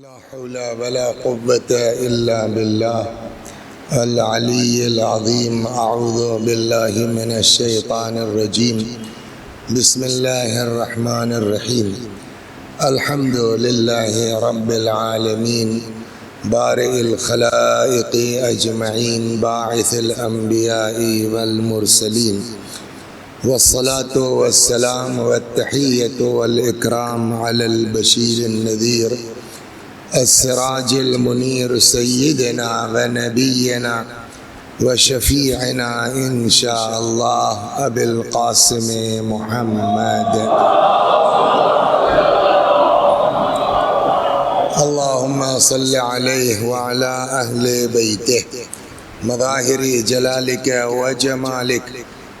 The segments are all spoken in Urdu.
لا حول ولا قوة إلا بالله العلي العظيم. أعوذ بالله من الشيطان الرجيم. بسم الله الرحمن الرحيم. الحمد لله رب العالمين بارئ الخلائق أجمعين باعث الأنبياء والمرسلين، والصلاة والسلام والتحية والإكرام على البشير النذير السراج المنير سيدنا ونبينا وشفيعنا إن شاء الله أبي القاسم محمد. اللهم صل عليه وعلى أهل بيته مظاهر جلالك وجمالك،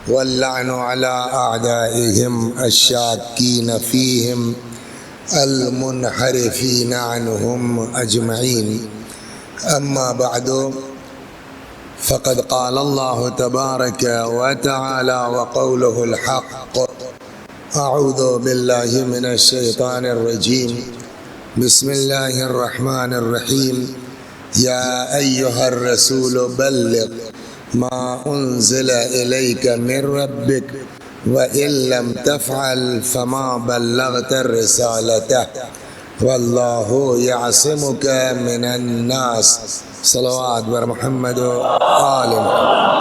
واللعن على أعدائهم الشاكين فيهم المنحرفين عنهم أجمعين. أما بعد، فقد قال الله تبارك وتعالى وقوله الحق. أعوذ بالله من الشيطان الرجيم. بسم الله الرحمن الرحيم. يا أيها الرسول بلغ ما أنزل إليك من ربك وإن لم تفعل فما بلغت الرسالة والله يعصمك من الناس. صلوات بر محمد وآل محمد.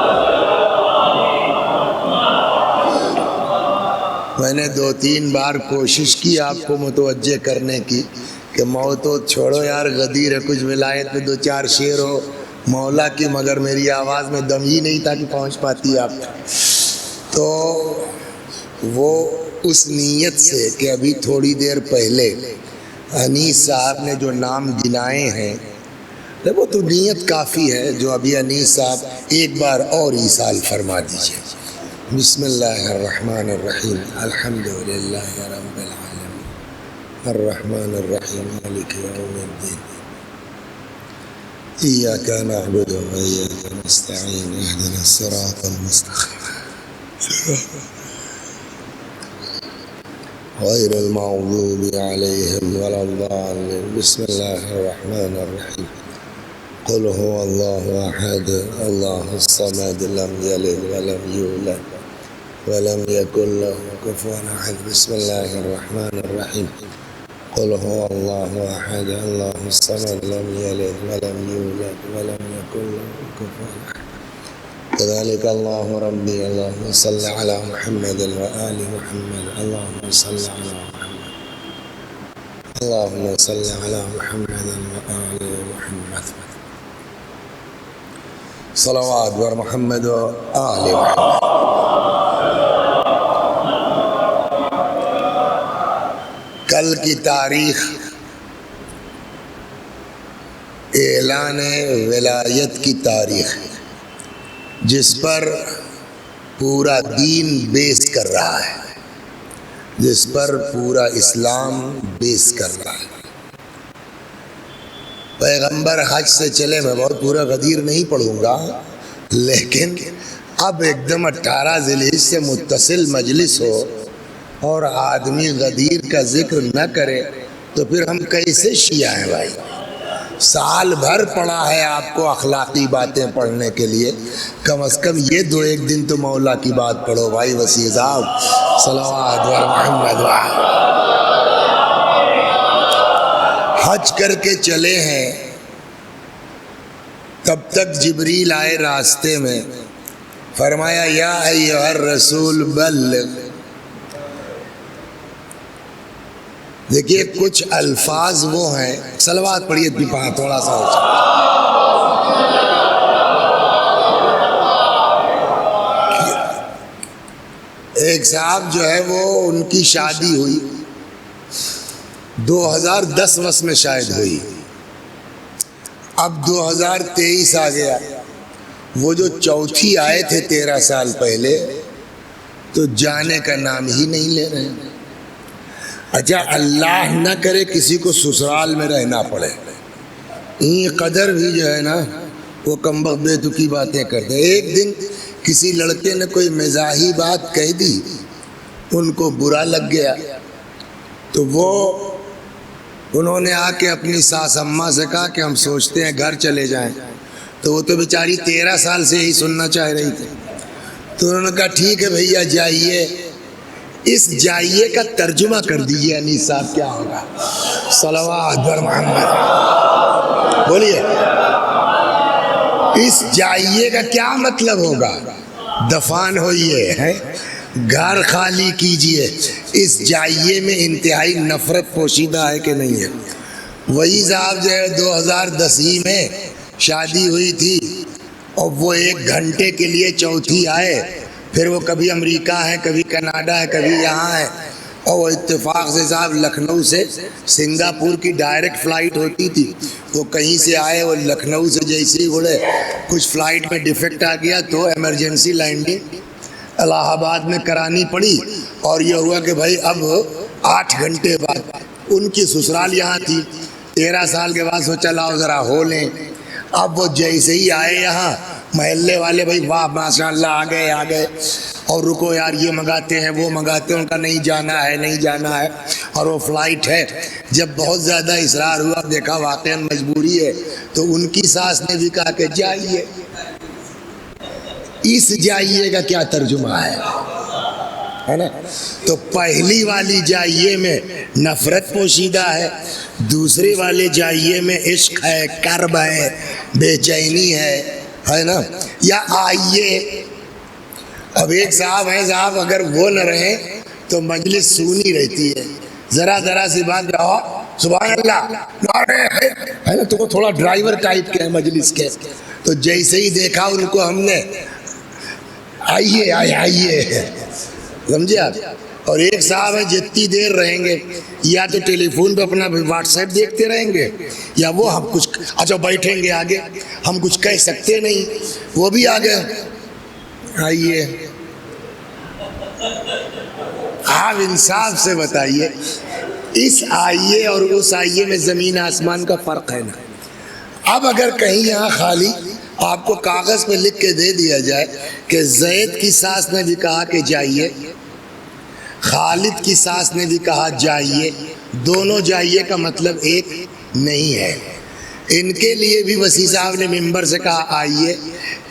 میں نے 2-3 بار کوشش کی آپ کو متوجہ کرنے کی کہ موتو چھوڑو یار، غدیر ہے، کچھ ولایت میں 2-4 شعر ہو مولا کی، مگر میری آواز میں دم ہی نہیں تھا کہ پہنچ پاتی آپ. تو وہ اس نیت سے کہ ابھی تھوڑی دیر پہلے انیس صاحب نے جو نام گنائے ہیں، وہ تو نیت کافی ہے. جو ابھی انیس صاحب ایک بار اور ایصال فرما دیجئے. بسم اللہ الرحمن الرحیم. الحمد للہ رب العالمین الرحمن الرحیم مالک یوم الدین ایاک نعبد و ایاک نستعین اهدنا الصراط المستقیم غير المغضوب عليهم ولا الضالين. بسم الله الرحمن الرحيم. قل هو الله أحد الله الصمد لم يلد ولم يولد ولم يكن له كفوا أحد. بسم الله الرحمن الرحيم. قل هو الله أحد الله الصمد لم يلد ولم يولد ولم يكن له كفوا أحد. كذلك الله ربي. اللهم صل على محمد وآل محمد. اللهم صل على محمد. اللهم صل على محمد وآل محمد. صلوات بر محمد وآل محمد. کل کی تاریخ اعلان ولایت کی تاریخ، جس پر پورا دین بیس کر رہا ہے، جس پر پورا اسلام بیس کر رہا ہے. پیغمبر حج سے چلے، میں بہت پورا غدیر نہیں پڑھوں گا، لیکن اب ایک دم 18 ذی الحجہ سے متصل مجلس ہو اور آدمی غدیر کا ذکر نہ کرے تو پھر ہم کیسے شیعہ ہیں بھائی؟ سال بھر پڑا ہے آپ کو اخلاقی باتیں پڑھنے کے لیے، کم از کم یہ 2-1 دن تو مولا کی بات پڑھو بھائی. وسیع صاحب صلوات بر محمد. حج کر کے چلے ہیں، تب تک جبریل آئے راستے میں، فرمایا یا ایھا الرسول بلغ. دیکھیے کچھ الفاظ وہ ہیں، صلوات پڑھیے تھوڑا سا. ایک صاحب جو ہے وہ ان کی شادی ہوئی 2010 میں شاید ہوئی، اب 2023 آ گیا. وہ جو چوتھی آئے تھے 13 سال پہلے، تو جانے کا نام ہی نہیں لے رہے. اچھا اللہ نہ کرے کسی کو سسرال میں رہنا پڑے، این قدر بھی جو ہے نا وہ کمبخت بے تکی باتیں کرتے. ایک دن کسی لڑکے نے کوئی مزاحی بات کہہ دی، ان کو برا لگ گیا، تو وہ انہوں نے آ کے اپنی ساس اماں سے کہا کہ ہم سوچتے ہیں گھر چلے جائیں، تو وہ تو بیچاری 13 سال سے ہی سننا چاہ رہی تھی۔ تو انہوں نے کہا ٹھیک ہے بھیا جائیے۔ اس جائیے کا ترجمہ کر دیجیے انیس صاحب، کیا ہوگا؟ صلوات بر محمد، بولیے اس جائیے کا کیا مطلب ہوگا؟ دفان ہوئیے، گھر خالی کیجئے۔ اس جائیے میں انتہائی نفرت پوشیدہ ہے کہ نہیں ہے؟ وہی صاحب جو ہے 2010 میں شادی ہوئی تھی، اور وہ 1 گھنٹے کے لیے چوتھی آئے، پھر وہ کبھی امریکہ ہے، کبھی کینیڈا ہے، کبھی یہاں ہے، اور وہ اتفاق سے صاحب لکھنؤ سے سنگاپور کی ڈائریکٹ فلائٹ ہوتی تھی، وہ کہیں سے آئے، وہ لکھنؤ سے جیسے ہی اڑے، کچھ فلائٹ میں ڈیفیکٹ آ گیا تو ایمرجنسی لینڈنگ الہ آباد میں کرانی پڑی، اور یہ ہوا کہ بھائی اب 8 گھنٹے بعد ان کی سسرال یہاں تھی، 13 سال کے بعد سوچا لاؤ ذرا ہو لیں۔ اب وہ جیسے ہی آئے یہاں، محلے والے بھائی واہ ماشاء اللہ آ گئے، اور رکو یار یہ منگاتے ہیں وہ منگاتے ہیں، ان کا نہیں جانا ہے، اور وہ فلائٹ ہے۔ جب بہت زیادہ اصرار ہوا، دیکھا واقعاً مجبوری ہے، تو ان کی ساس نے بھی کہا کہ جائیے۔ اس جائیے کا کیا ترجمہ ہے نا؟ تو پہلی والی جائیے میں نفرت پوشیدہ ہے، دوسرے والے جائیے میں عشق ہے، کرب ہے، بے چینی ہے نا؟ یا آئیے۔ اب ایک صاحب ہے، صاحب اگر وہ نہ رہیں تو مجلس سونی رہتی ہے، ذرا سی بات کہو سبحان اللہ ہے نا، تو وہ تھوڑا ڈرائیور ٹائپ کے ہیں مجلس کے، تو جیسے ہی دیکھا ان کو ہم نے آئیے سمجھے آپ۔ اور ایک صاحب ہے جتنی دیر رہیں گے یا تو ٹیلی فون پہ اپنا واٹس ایپ دیکھتے رہیں گے، یا وہ ہم کچھ اچھا بیٹھیں گے آگے، ہم کچھ کہہ سکتے نہیں، وہ بھی آگے آئیے۔ آپ انصاف سے بتائیے، اس آئیے اور اس آئیے میں زمین آسمان کا فرق ہے نا؟ اب اگر کہیں یہاں خالی آپ کو کاغذ پہ لکھ کے دے دیا جائے کہ زید کی ساس نے بھی کہا کہ جائیے، خالد کی ساس نے بھی کہا جائیے، دونوں جائیے کا مطلب ایک نہیں ہے۔ ان کے لیے بھی وسیع صاحب نے ممبر سے کہا آئیے،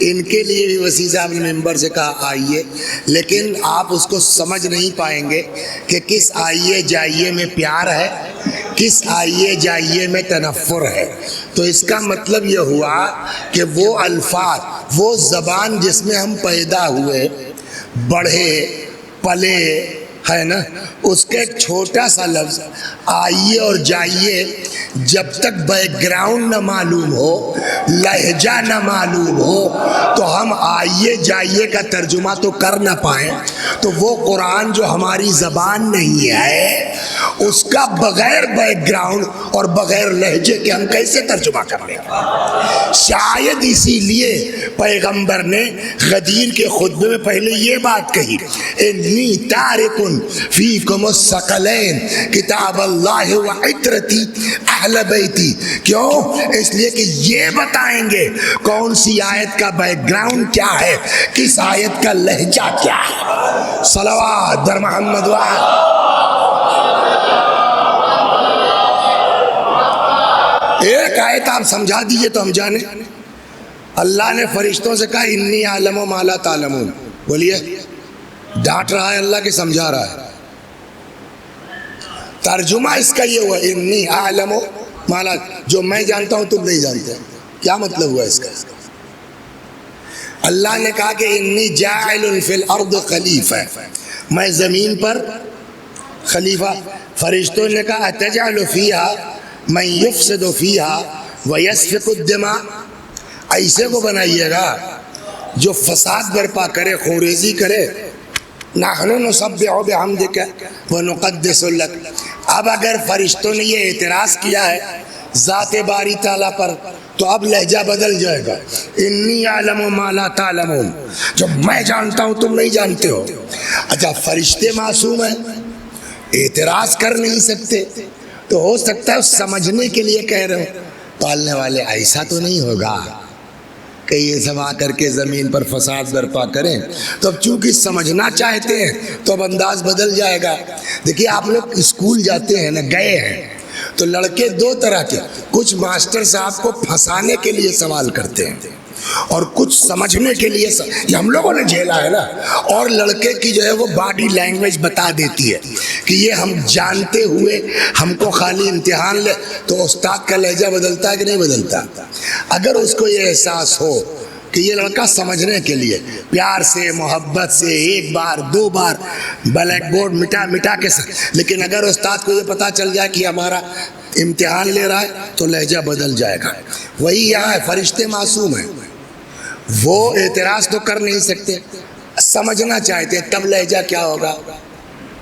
ان کے لیے بھی وسیع صاحب نے ممبر سے کہا آئیے، لیکن آپ اس کو سمجھ نہیں پائیں گے کہ کس آئیے جائیے میں پیار ہے، کس آئیے جائیے میں تنفر ہے۔ تو اس کا مطلب یہ ہوا کہ وہ الفاظ، وہ زبان جس میں ہم پیدا ہوئے، بڑھے، پلے، ہے نا، اس کے ایک چھوٹا سا لفظ آئیے اور جائیے، جب تک بیک گراؤنڈ نہ معلوم ہو، لہجہ نہ معلوم ہو، تو ہم آئیے جائیے کا ترجمہ تو کر نہ پائیں۔ تو وہ قرآن جو ہماری زبان نہیں ہے، اس کا بغیر بیک گراؤنڈ اور بغیر لہجے کے ہم کیسے ترجمہ کر لیں؟ شاید اسی لیے پیغمبر نے غدیر کے خطبے میں پہلے یہ بات کہی، انی تارکن فیکم الثقلین کتاب اللہ و عطرتی اہل بیتی۔ کیوں؟ اس لیے کہ یہ بتائیں گے کون سی آیت کا بیک گراؤنڈ کیا ہے، کس آیت کا لہجہ کیا ہے۔ صلوات در محمد و ایک آیت آپ سمجھا دیجئے تو ہم جانیں۔ اللہ نے فرشتوں سے کہا انی اعلم ما لا تعلمون، بولیے، ڈانٹ رہا ہے اللہ کے سمجھا رہا ہے۔ ترجمہ اس کا یہ ہوا انی اعلم ما لا، جو میں جانتا ہوں تم نہیں جانتے۔ کیا مطلب ہوا اس کا؟ اللہ نے کہا کہ انی جاعل فی الارض خلیفہ، میں زمین پر خلیفہ۔ فرشتوں نے کہا اتجعل فیہا من یفسد فیہا ویسفک الدماء، ایسے کو بنائیے گا جو فساد برپا کرے، خوریزی کرے۔ نحن نسبح بحمدک ونقدس لک۔ اب اگر فرشتوں نے یہ اعتراض کیا ہے ذات باری تعالیٰ پر، تو اب لہجہ بدل جائے گا، انی اعلم ما لا تعلمون، جو میں جانتا ہوں تم نہیں جانتے ہو۔ اچھا، فرشتے معصوم ہیں، اعتراض کر نہیں سکتے، تو ہو سکتا ہے سمجھنے کے لیے کہہ رہے ہو۔ پالنے والے ایسا تو نہیں ہوگا کہ یہ سب آ کر کے زمین پر فساد برپا کریں، تو اب چونکہ سمجھنا چاہتے ہیں تو اب انداز بدل جائے گا۔ دیکھیے آپ لوگ اسکول جاتے ہیں نا، گئے ہیں تو لڑکے دو طرح کے، کچھ ماسٹر صاحب کو پھنسانے کے لیے سوال کرتے ہیں اور کچھ سمجھنے کے لیے یہ ہم لوگوں نے جھیلا ہے نا. اور لڑکے کی جو ہے وہ باڈی لینگویج بتا دیتی ہے کہ یہ ہم جانتے ہوئے ہم کو خالی امتحان لے. تو استاد کا لہجہ بدلتا ہے کہ نہیں بدلتا؟ اگر اس کو یہ احساس ہو کہ یہ لڑکا سمجھنے کے لیے پیار سے محبت سے ایک بار دو بار بلیک بورڈ مٹا مٹا کے لیکن اگر استاد کو یہ پتا چل جائے کہ ہمارا امتحان لے رہا ہے تو لہجہ بدل جائے گا. وہی یہاں ہے، فرشتے معصوم ہیں، وہ اعتراض تو کر نہیں سکتے، سمجھنا چاہتے، تب لہجہ کیا ہوگا؟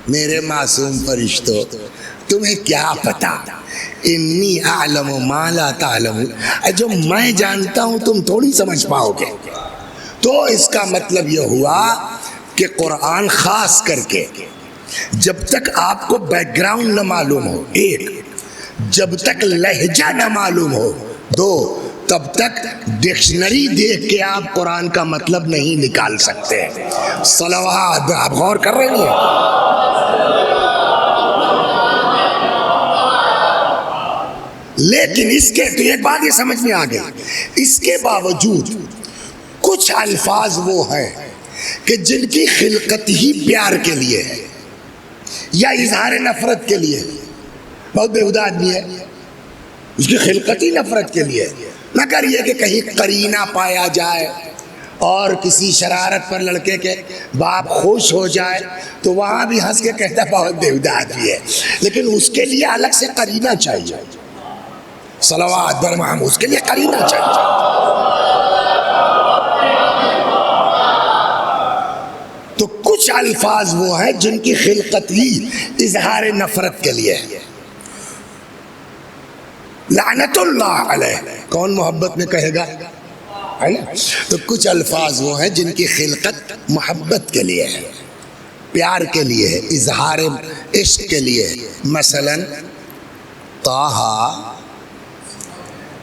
میرے معصوم فرشتوں تمہیں کیا پتا، انی اعلم ما لا تعلمون، جو میں جانتا ہوں تم تھوڑی سمجھ پاؤ گے. تو اس کا مطلب یہ ہوا کہ قرآن خاص کر کے جب تک آپ کو بیک گراؤنڈ نہ معلوم ہو، ایک، جب تک لہجہ نہ معلوم ہو، دو، تب تک ڈکشنری دیکھ کے آپ قرآن کا مطلب نہیں نکال سکتے. صلوات، آپ غور کر رہے ہیں؟ لیکن اس کے تو ایک بات یہ سمجھ میں آ گئی، اس کے باوجود کچھ الفاظ وہ ہیں کہ جن کی خلقت ہی پیار کے لیے ہے یا اظہار نفرت کے لیے. بہت بےہودہ آدمی ہے، اس کی خلقت ہی نفرت کے لیے، مگر یہ کہ کہیں قرینہ پایا جائے اور کسی شرارت پر لڑکے کے باپ خوش ہو جائے تو وہاں بھی ہنس کے کہتا بہت بےہودہ آدمی ہے، لیکن اس کے لیے الگ سے قرینہ چاہیے. صلوات برمہم، اس کے لیے قرینہ چاہیے. تو کچھ الفاظ وہ ہیں جن کی خلقت ہی اظہار نفرت کے لیے ہے. لعنت اللہ علیہ، کون محبت میں کہے گا، ہے نا؟ تو کچھ الفاظ وہ ہیں جن کی خلقت محبت کے لیے ہے، پیار کے لیے ہے، اظہار عشق کے لیے ہے. مثلا طٰہٰ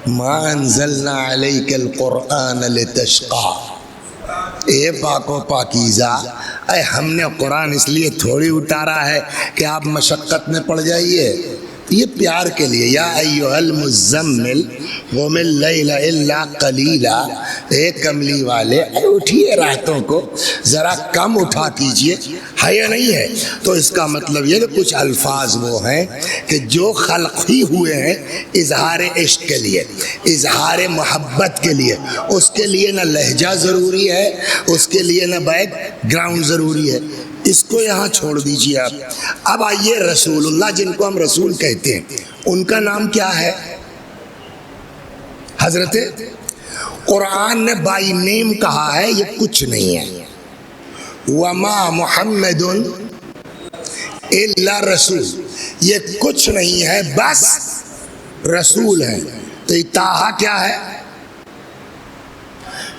ما انزلنا علیک القرآن لتشقیٰ، اے پاک و پاکیزہ، اے ہم نے قرآن اس لیے تھوڑی اتارا ہے کہ آپ مشقت میں پڑ جائیے، یہ پیار کے لیے. یا ایھا المزمل قم اللیل الا قلیلا، اے کملی والے اٹھیے راتوں کو ذرا کم اٹھا کیجئے، ہے یا نہیں ہے؟ تو اس کا مطلب یہ کہ کچھ الفاظ وہ ہیں کہ جو خلق ہی ہوئے ہیں اظہار عشق کے لیے، اظہار محبت کے لیے. اس کے لیے نہ لہجہ ضروری ہے، اس کے لیے نہ بیک گراؤنڈ ضروری ہے. اس کو یہاں چھوڑ دیجئے آپ. اب آئیے رسول اللہ، جن کو ہم رسول کہتے ہیں، ان کا نام کیا ہے؟ حضرت قرآن نے بائی نیم کہا ہے، یہ کچھ نہیں ہے. وما محمد الا رسول، یہ کچھ نہیں ہے، بس رسول ہے. تو یہ طٰہٰ کیا ہے؟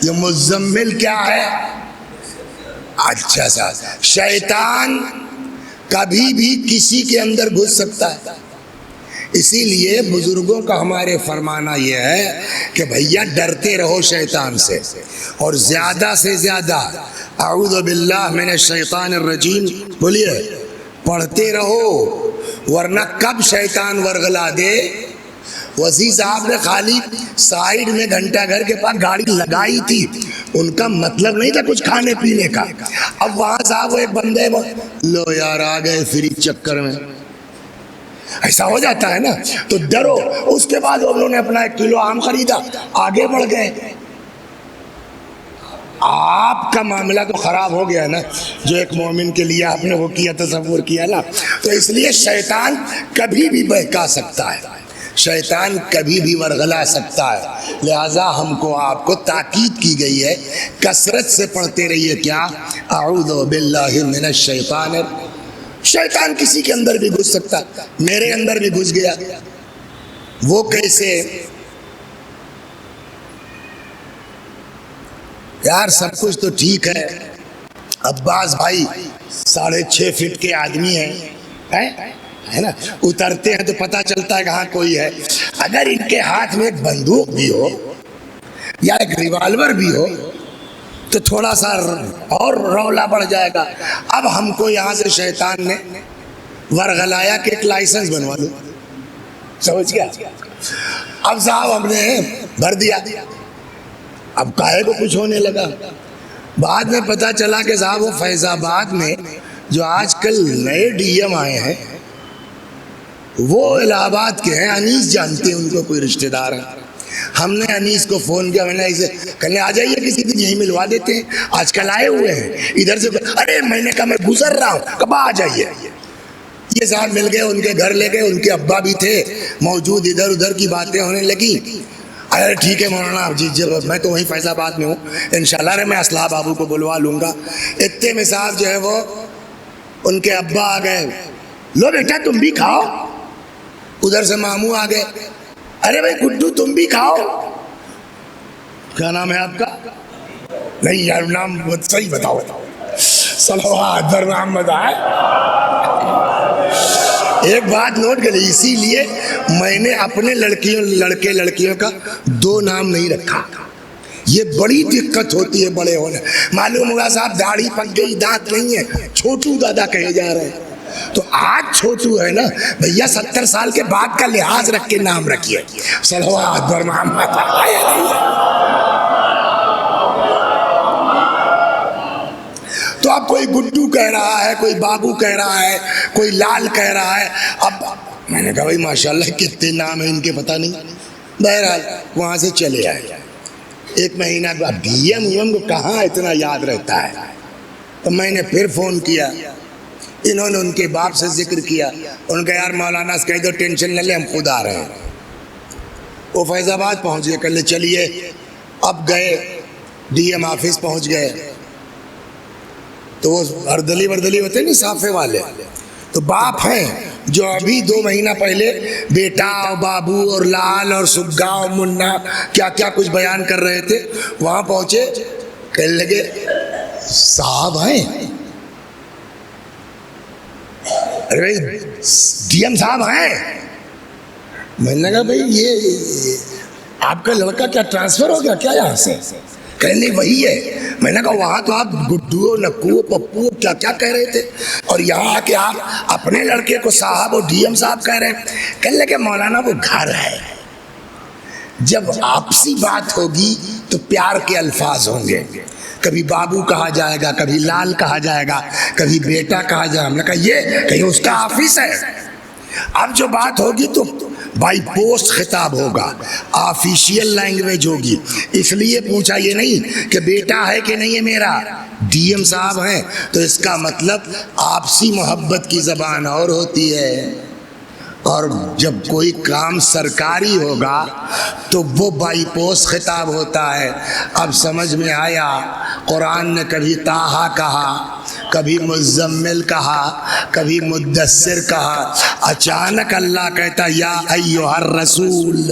یہ مزمل کیا ہے؟ اچھا سا، شیطان کبھی بھی کسی کے اندر گھس سکتا ہے. اسی لیے بزرگوں کا ہمارے فرمانا یہ ہے کہ بھیا ڈرتے رہو شیطان سے، اور زیادہ سے زیادہ اعوذ باللہ من الشیطان الرجیم بولیے پڑھتے رہو، ورنہ کب شیطان ورغلا دے. وزیر صاحب نے خالی سائیڈ میں گھنٹہ گھر کے پاس گاڑی لگائی تھی، ان کا مطلب نہیں تھا کچھ کھانے پینے کا. اب وہاں صاحب وہ ایک بندے لو یار آ گئے فری چکر میں، ایسا ہو جاتا ہے نا. تو ڈرو. اس کے بعد انہوں نے اپنا 1 کلو آم خریدا، آگے بڑھ گئے. آپ کا معاملہ تو خراب ہو گیا نا، جو ایک مومن کے لیے آپ نے وہ کیا، تصور کیا نا. تو اس لیے شیطان کبھی بھی بہکا سکتا ہے، شیطان کبھی بھی ورغلا سکتا ہے. لہٰذا ہم کو آپ کو تاکید کی گئی ہے کثرت سے پڑھتے رہیے کیا؟ اعوذ باللہ من الشیطان. شیطان کسی کے اندر بھی گھس سکتا، میرے اندر بھی گھس گیا. وہ کیسے؟ یار سب کچھ تو ٹھیک ہے، عباس بھائی 6.5 فٹ کے آدمی ہیں، ہے نا، اترتے ہیں تو پتہ چلتا ہے کہاں کوئی ہے. اگر ان کے ہاتھ میں ایک بندوق بھی ہو یا ایک ریوالور بھی ہو تو تھوڑا سا اور رولا بڑھ جائے گا. اب ہم کو یہاں سے شیطان نے ورغلایا کہ ایک لائسنس بنوا لو. سمجھ گیا؟ اب صاحب ہم نے بھر دیا، اب کاہے کو کچھ ہونے لگا۔ بعد میں پتا چلا کہ صاحب وہ فیض آباد میں جو آج کل نئے ڈی ایم آئے ہیں وہ الہ آباد کے ہیں، انیس جانتے ہیں ان کو، کوئی رشتہ دار ہے۔ ہم نے انیس کو فون کیا، میں نے اسے کہنے آ جائیے کسی دن یہیں ملوا دیتے ہیں، آج کل آئے ہوئے ہیں ادھر سے۔ ارے میں نے کہا میں گزر رہا ہوں، کب آ جائیے۔ یہ صاحب مل گئے، ان کے گھر لے گئے، ان کے ابا بھی تھے موجود، ادھر ادھر کی باتیں ہونے لگی۔ ارے ٹھیک ہے مولانا جی، میں تو وہیں فیض آباد میں ہوں، انشاءاللہ میں اصلاح بابو کو بلوا لوں گا۔ اتنے میں صاحب جو ہے وہ ان کے ابا آ گئے، لو بیٹا تم بھی کھاؤ۔ ادھر سے ماموں آ گئے، ارے بھائی گڈو تم بھی کھاؤ۔ کیا نام ہے آپ کا؟ نہیں یار نام صحیح بتاؤ، صلوات بر محمد آئے۔ ایک بات نوٹ کری، اسی لیے میں نے اپنے لڑکے لڑکیوں کا دو نام نہیں رکھا، یہ بڑی دقت ہوتی ہے بڑے ہونے۔ معلوم ہوا صاحب داڑھی پک گئی، دانت نہیں ہے، چھوٹو دادا کہے جا رہے ہیں۔ تو آج چھوٹو ہے نا بھیا، 70 سال کے بعد کا لحاظ رکھ کے نام رکھیے، صلوات بر محمد۔ تو اب کوئی گڈو کہہ رہا ہے، کوئی بابو کہہ رہا ہے، کوئی لال کہہ رہا ہے۔ اب میں نے کہا بھائی ماشاءاللہ کتنے نام ہیں ان کے پتہ نہیں۔ بہرحال وہاں سے چلے آئے، ایک مہینہ اب ڈی ایم کو کہاں اتنا یاد رہتا ہے۔ تو میں نے پھر فون کیا، انہوں نے ان کے باپ سے ذکر کیا، ان کا یار مولانا سے کہہ دو ٹینشن نہ لے، ہم خود آ رہے ہیں۔ وہ فیض آباد پہنچ گئے، کہنے چلیے۔ اب گئے ڈی ایم آفس پہنچ گئے، تو وہ اردلی وردلی ہوتے نہیں صافے والے، تو باپ ہیں جو ابھی 2 مہینہ پہلے بیٹا اور بابو اور لال اور سگا اور منا کیا کیا کچھ بیان کر رہے تھے، وہاں پہنچے، کہنے لگے صاحب ہیں۔ ارے بھائی ڈی ایم صاحب ہیں۔ میں نے کہا بھائی یہ آپ کا لڑکا کیا ٹرانسفر ہو گیا کیا یہاں سے؟ کہنے وہی ہے۔ میں نے کہا وہاں تو آپ گڈو نکو پپو کیا کیا کہہ رہے تھے، اور یہاں آ کے آپ اپنے لڑکے کو صاحب اور ڈی ایم صاحب کہہ رہے ہیں۔ کہنے لگے مولانا وہ گھر ہے، جب آپسی بات ہوگی تو پیار کے الفاظ ہوں گے، کبھی بابو کہا جائے گا، کبھی لال کہا جائے گا، کبھی بیٹا کہا جائے گا۔ ہم نے کہا یہ کہیں اس کا آفس ہے، اب جو بات ہوگی تو بائی پوسٹ خطاب ہوگا، آفیشیل لینگویج ہوگی۔ اس لیے پوچھا یہ نہیں کہ بیٹا ہے کہ نہیں ہے میرا، ڈی ایم صاحب ہیں تو اس کا مطلب آپسی محبت کی زبان اور ہوتی ہے، اور جب کوئی کام سرکاری ہوگا تو وہ بائی پوسٹ خطاب ہوتا ہے۔ اب سمجھ میں آیا، قرآن نے کبھی طٰہٰ کہا، کبھی مزمل کہا، کبھی مدثر کہا، اچانک اللہ کہتا یا ایھا الرسول،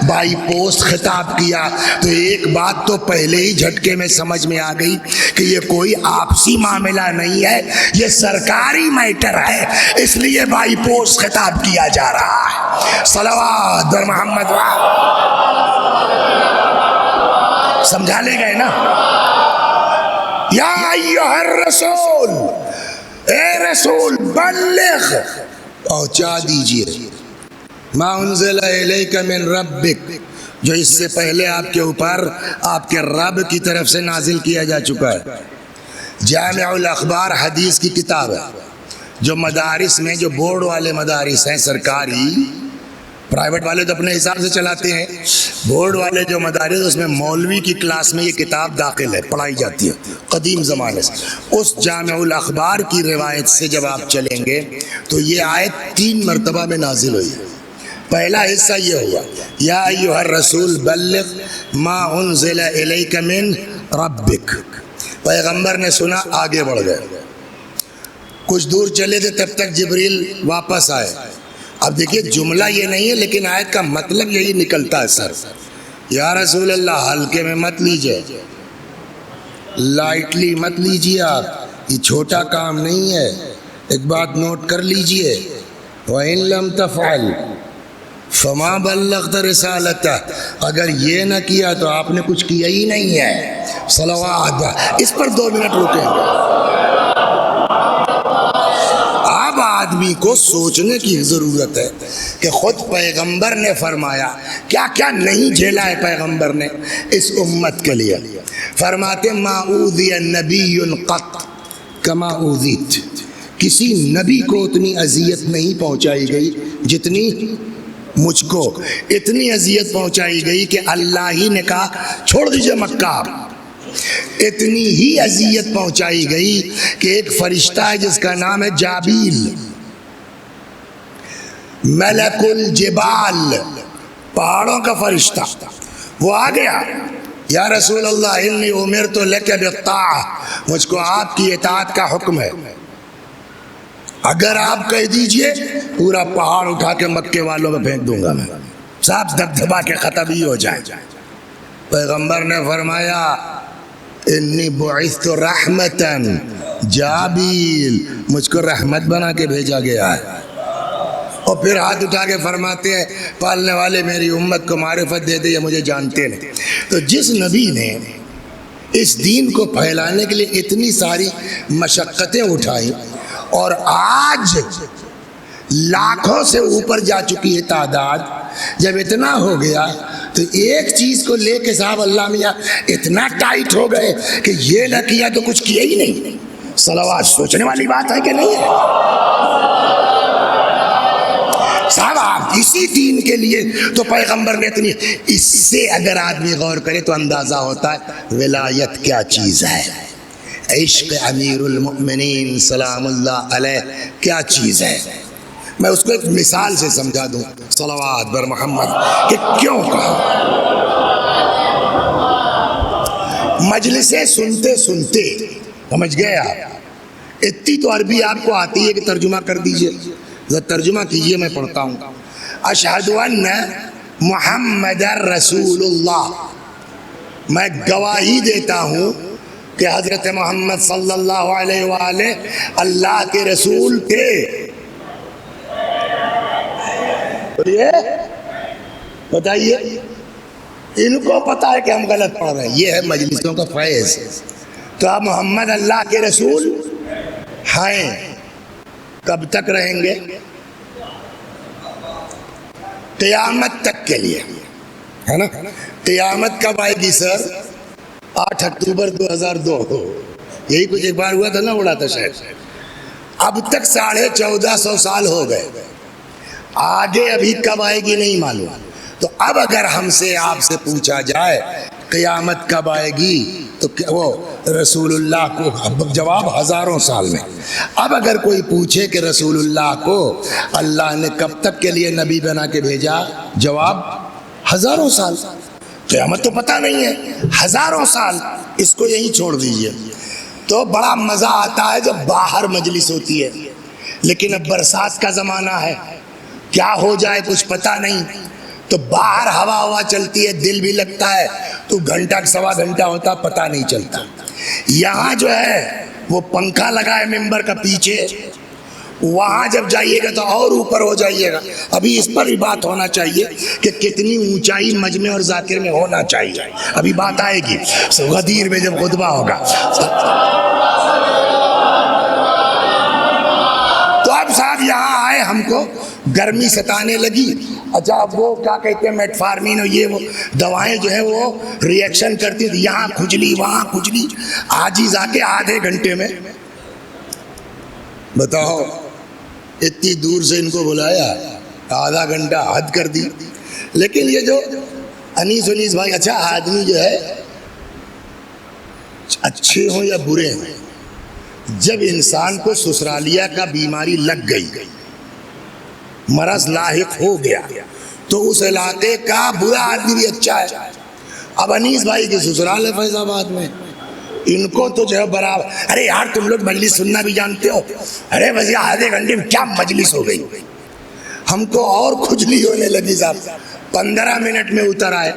بائی پوسٹ خطاب کیا۔ تو ایک بات تو پہلے ہی جھٹکے میں سمجھ میں آ گئی کہ یہ کوئی آپسی معاملہ نہیں ہے، یہ سرکاری میٹر ہے، اس لیے بائی پوسٹ خطاب کیا جا رہا ہے۔ صلوات بر محمد۔ سمجھا لے گئے نا؟ یا ایھا الرسول، اے رسول بلغ، پہنچا دیجئے ما انزل الیک من ربک، جو اس سے پہلے آپ کے اوپر آپ کے رب کی طرف سے نازل کیا جا چکا ہے۔ جامع الاخبار حدیث کی کتاب ہے، جو مدارس میں جو بورڈ والے مدارس ہیں سرکاری، پرائیویٹ والے تو اپنے حساب سے چلاتے ہیں، بورڈ والے جو مدارس اس میں مولوی کی کلاس میں یہ کتاب داخل ہے، پڑھائی جاتی ہے قدیم زمانے سے۔ اس جامع الاخبار کی روایت سے جب آپ چلیں گے تو یہ آیت 3 مرتبہ میں نازل ہوئی۔ پہلا حصہ یہ ہوا یا ایھا الرسول بلغ ما انزل الیک من ربک، پیغمبر نے سنا، آگے بڑھ گئے، کچھ دور چلے تھے تب تک جبریل واپس آئے۔ اب دیکھیے جملہ یہ نہیں ہے لیکن آیت کا مطلب یہی نکلتا ہے سر، یا رسول اللہ ہلکے میں مت لیجئے، لائٹلی مت لیجئے آپ، یہ چھوٹا کام نہیں ہے، ایک بات نوٹ کر لیجئے، وَإِن لَمْ تَفْعَلْ فَمَا بَلَّغْتَ رِسَالَتَهُ، اگر یہ نہ کیا تو آپ نے کچھ کیا ہی نہیں ہے۔ صلوات، اس پر 2 منٹ رکیں گے۔ اب آدمی کو سوچنے کی ضرورت ہے کہ خود پیغمبر نے فرمایا، کیا کیا نہیں جھیلا ہے پیغمبر نے اس امت کے لیے۔ فرماتے ما اوذی نبی قط کما اوذیت، کسی نبی کو اتنی اذیت نہیں پہنچائی گئی جتنی مجھ کو، اتنی اذیت پہنچائی گئی کہ اللہ ہی نے کہا چھوڑ دیجئے مکہ۔ اتنی ہی اذیت پہنچائی گئی کہ ایک فرشتہ ہے جس کا نام ہے جابیل، ملک الجبال، پہاڑوں کا فرشتہ، وہ آ گیا، یا رسول اللہ انی امرت لک بالطاعہ، مجھ کو آپ کی اطاعت کا حکم ہے، اگر آپ کہہ دیجئے پورا پہاڑ اٹھا کے مکے والوں میں پھینک دوں گا میں، صاحب دبدبا کے ختم ہی ہو جائے۔ پیغمبر نے فرمایا انی بعثت رحمتا، جابیل مجھ کو رحمت بنا کے بھیجا گیا ہے۔ اور پھر ہاتھ اٹھا کے فرماتے ہیں پالنے والے میری امت کو معرفت دے دے، یہ مجھے جانتے نہیں۔ تو جس نبی نے اس دین کو پھیلانے کے لیے اتنی ساری مشقتیں اٹھائیں اور آج لاکھوں سے اوپر جا چکی ہے تعداد، جب اتنا ہو گیا تو ایک چیز کو لے کے صاحب اللہ میاں اتنا ٹائٹ ہو گئے کہ یہ نہ کیا تو کچھ کیا ہی نہیں۔ صلوات سوچنے والی بات ہے کہ نہیں ہے صاحب؟ آپ اسی دین کے لیے تو پیغمبر نے اتنی، اس سے اگر آدمی غور کرے تو اندازہ ہوتا ہے ولایت کیا چیز ہے، عشق امیر المؤمنین سلام اللہ علیہ کیا چیز ہے۔ میں اس کو ایک مثال سے سمجھا دوں، صلوات بر محمد، کہ کیوں کہا۔ مجلسیں سنتے سنتے سمجھ گئے آپ، اتنی تو عربی آپ کو آتی ہے کہ ترجمہ کر دیجئے، ترجمہ کیجئے، میں پڑھتا ہوں۔ اشہد ان محمد رسول اللہ، میں گواہی دیتا ہوں کہ حضرت محمد صلی اللہ علیہ وآلہ اللہ کے رسول تھے۔ بتائیے، ان کو پتا ہے کہ ہم غلط پڑھ رہے ہیں، یہ ہے مجلسوں کا فیض۔ تو آپ محمد اللہ کے رسول ہیں، کب تک رہیں گے؟ قیامت تک کے لیے، ہے نا؟ قیامت کب آئے گی سر؟ 8 اکتوبر 2002، یہی کچھ ایک بار ہوا تھا نا، اڑا تھا شاید۔ اب تک 1450 سال ہو گئے، آگے ابھی کب آئے گی نہیں معلوم۔ تو اب اگر ہم سے آپ سے پوچھا جائے قیامت کب آئے گی تو وہ رسول اللہ کو جواب ہزاروں سال میں۔ اب اگر کوئی پوچھے کہ رسول اللہ کو اللہ نے کب تک کے لیے نبی بنا کے بھیجا، جواب ہزاروں سال۔ قیامت تو پتہ نہیں ہے، ہزاروں سال، اس کو یہیں چھوڑ دیجئے۔ تو بڑا مزہ آتا ہے جب باہر مجلس ہوتی ہے، لیکن اب برسات کا زمانہ ہے، کیا ہو جائے کچھ پتہ نہیں، تو باہر ہوا چلتی ہے، دل بھی لگتا ہے، تو گھنٹہ سوا گھنٹہ ہوتا پتہ نہیں چلتا۔ یہاں جو ہے وہ پنکھا لگا ہے ممبر کا پیچھے، وہاں جب جائیے گا تو اور اوپر ہو جائیے گا۔ ابھی اس پر بھی بات ہونا چاہیے کہ کتنی اونچائی مجمع اور ذاکر میں ہونا چاہیے، ابھی بات آئے گی غدیر میں جب خطبہ ہوگا۔ تو اب صاحب یہاں آئے، ہم کو گرمی ستانے لگی، اچھا وہ کیا کہتے ہیں میٹفارمین اور یہ وہ دوائیں جو ہیں وہ ری ایکشن کرتی تھی، یہاں کھجلی وہاں کھجلی، عاجز آ کے آدھے گھنٹے میں، بتاؤ اتنی دور سے ان کو بلایا، آدھا گھنٹہ حد کر دی۔ لیکن یہ جو انیس بھائی، اچھا آدمی جو ہے اچھے ہوں یا برے ہوں، جب انسان کو سسرالیہ کا بیماری لگ گئی، مرض لاحق ہو گیا، تو اس علاقے کا برا آدمی بھی اچھا ہے۔ اب انیس بھائی کے سسرال ہے فیض آباد میں، ان کو تو جو ہے برابر، ارے یار تم لوگ مجلس سننا بھی جانتے ہو، ارے بھیا آدھے گھنٹے میں کیا مجلس ہو گئی، ہم کو اور کھجلی ہونے لگی صاحب، 15 منٹ میں اتر آئے۔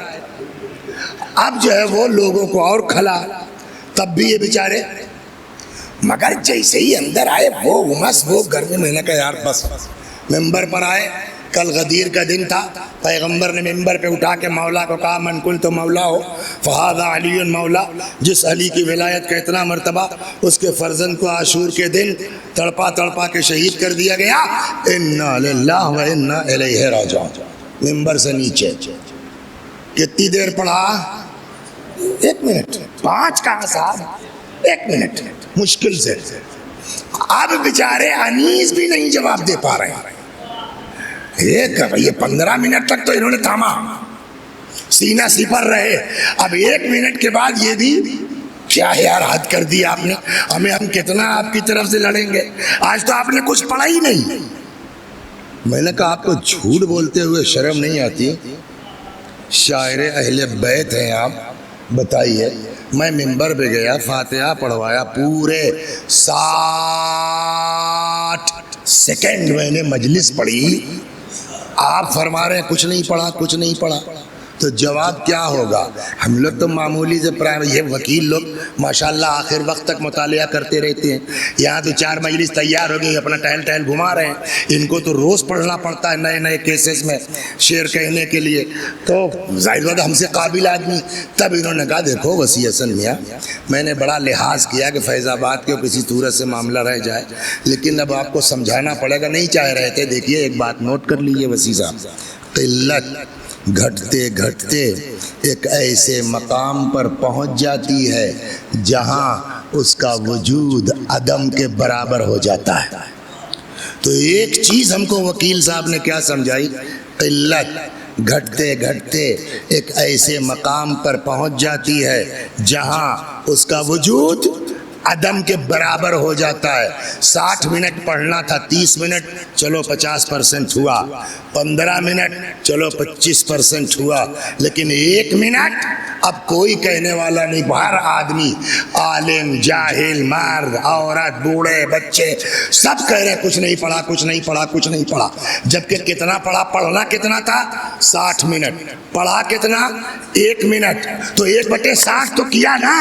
اب جو ہے وہ لوگوں کو اور کھلا، تب بھی یہ بیچارے، مگر جیسے ہی اندر آئے وہ امس وہ گرمی، میں نے کہا یار بس، ممبر پر آئے، کل غدیر کا دن تھا، پیغمبر نے ممبر پہ اٹھا کے مولا کو کہا من قلت مولا ہو فہذا علی مولا، جس علی کی ولایت کا اتنا مرتبہ، اس کے فرزند کو عاشور کے دن تڑپا تڑپا کے شہید کر دیا گیا، انا للہ و انا الیہ راجعون۔ ممبر سے نیچے کتنی دیر پڑھا؟ 1 منٹ، 5 کہاں صاحب، 1 منٹ مشکل سے۔ اب بیچارے انیس بھی نہیں جواب دے پا رہے ہیں۔ یہ 15 منٹ تک تو انہوں نے تھاما، سینہ سپر رہے، اب 1 منٹ کے بعد یہ بھی کیا ہے یار، حد کر دی آپ نے، ہم کتنا آپ کی طرف سے لڑیں گے، آج تو آپ نے کچھ پڑھا ہی نہیں۔ میں نے کہا آپ کو جھوٹ بولتے ہوئے شرم نہیں آتی؟ شاعر اہل بیت ہیں آپ، بتائیے۔ میں ممبر پہ گیا، فاتحہ پڑھوایا، پورے 60 سیکنڈ میں نے مجلس پڑھی، آپ فرما رہے ہیں کچھ نہیں پڑھا، کچھ نہیں پڑھا، تو جواب کیا ہوگا؟ ہم لوگ تو معمولی سے یہ وکیل لوگ ماشاءاللہ آخر وقت تک مطالعہ کرتے رہتے ہیں، یہاں تو 4 مجلس تیار ہو گئی، اپنا ٹہل ٹہل گھما رہے ہیں، ان کو تو روز پڑھنا پڑتا ہے نئے نئے کیسز میں شعر کہنے کے لیے، تو ظاہر بات ہم سے قابل آدمی۔ تب انہوں نے کہا دیکھو وسیع حسن میاں، میں نے بڑا لحاظ کیا کہ فیض آباد کے کسی صورت سے معاملہ رہ جائے، لیکن اب آپ کو سمجھانا پڑے گا، نہیں چاہ رہے تھے۔ دیکھیے ایک بات نوٹ کر لیجیے وسیع صاحب، قلت گھٹتے گھٹتے ایک ایسے مقام پر پہنچ جاتی ہے جہاں اس کا وجود عدم کے برابر ہو جاتا ہے۔ تو ایک چیز ہم کو وکیل صاحب نے کیا سمجھائی؟ قلت گھٹتے گھٹتے ایک ایسے مقام پر پہنچ جاتی ہے جہاں اس کا وجود عدم کے برابر ہو جاتا ہے۔ 60 منٹ پڑھنا تھا، 30 منٹ چلو 50% ہوا، 15 منٹ چلو 25% ہوا، لیکن 1 منٹ اب کوئی کہنے والا نہیں، ہر آدمی، عالم جاہل مرد عورت بوڑھے بچے سب کہہ رہے ہیں کچھ نہیں پڑھا، کچھ نہیں پڑھا، کچھ نہیں پڑھا، جبکہ کتنا پڑھا؟ پڑھنا کتنا تھا؟ 60 منٹ، پڑھا کتنا؟ 1 منٹ، تو 1/60 تو کیا نا۔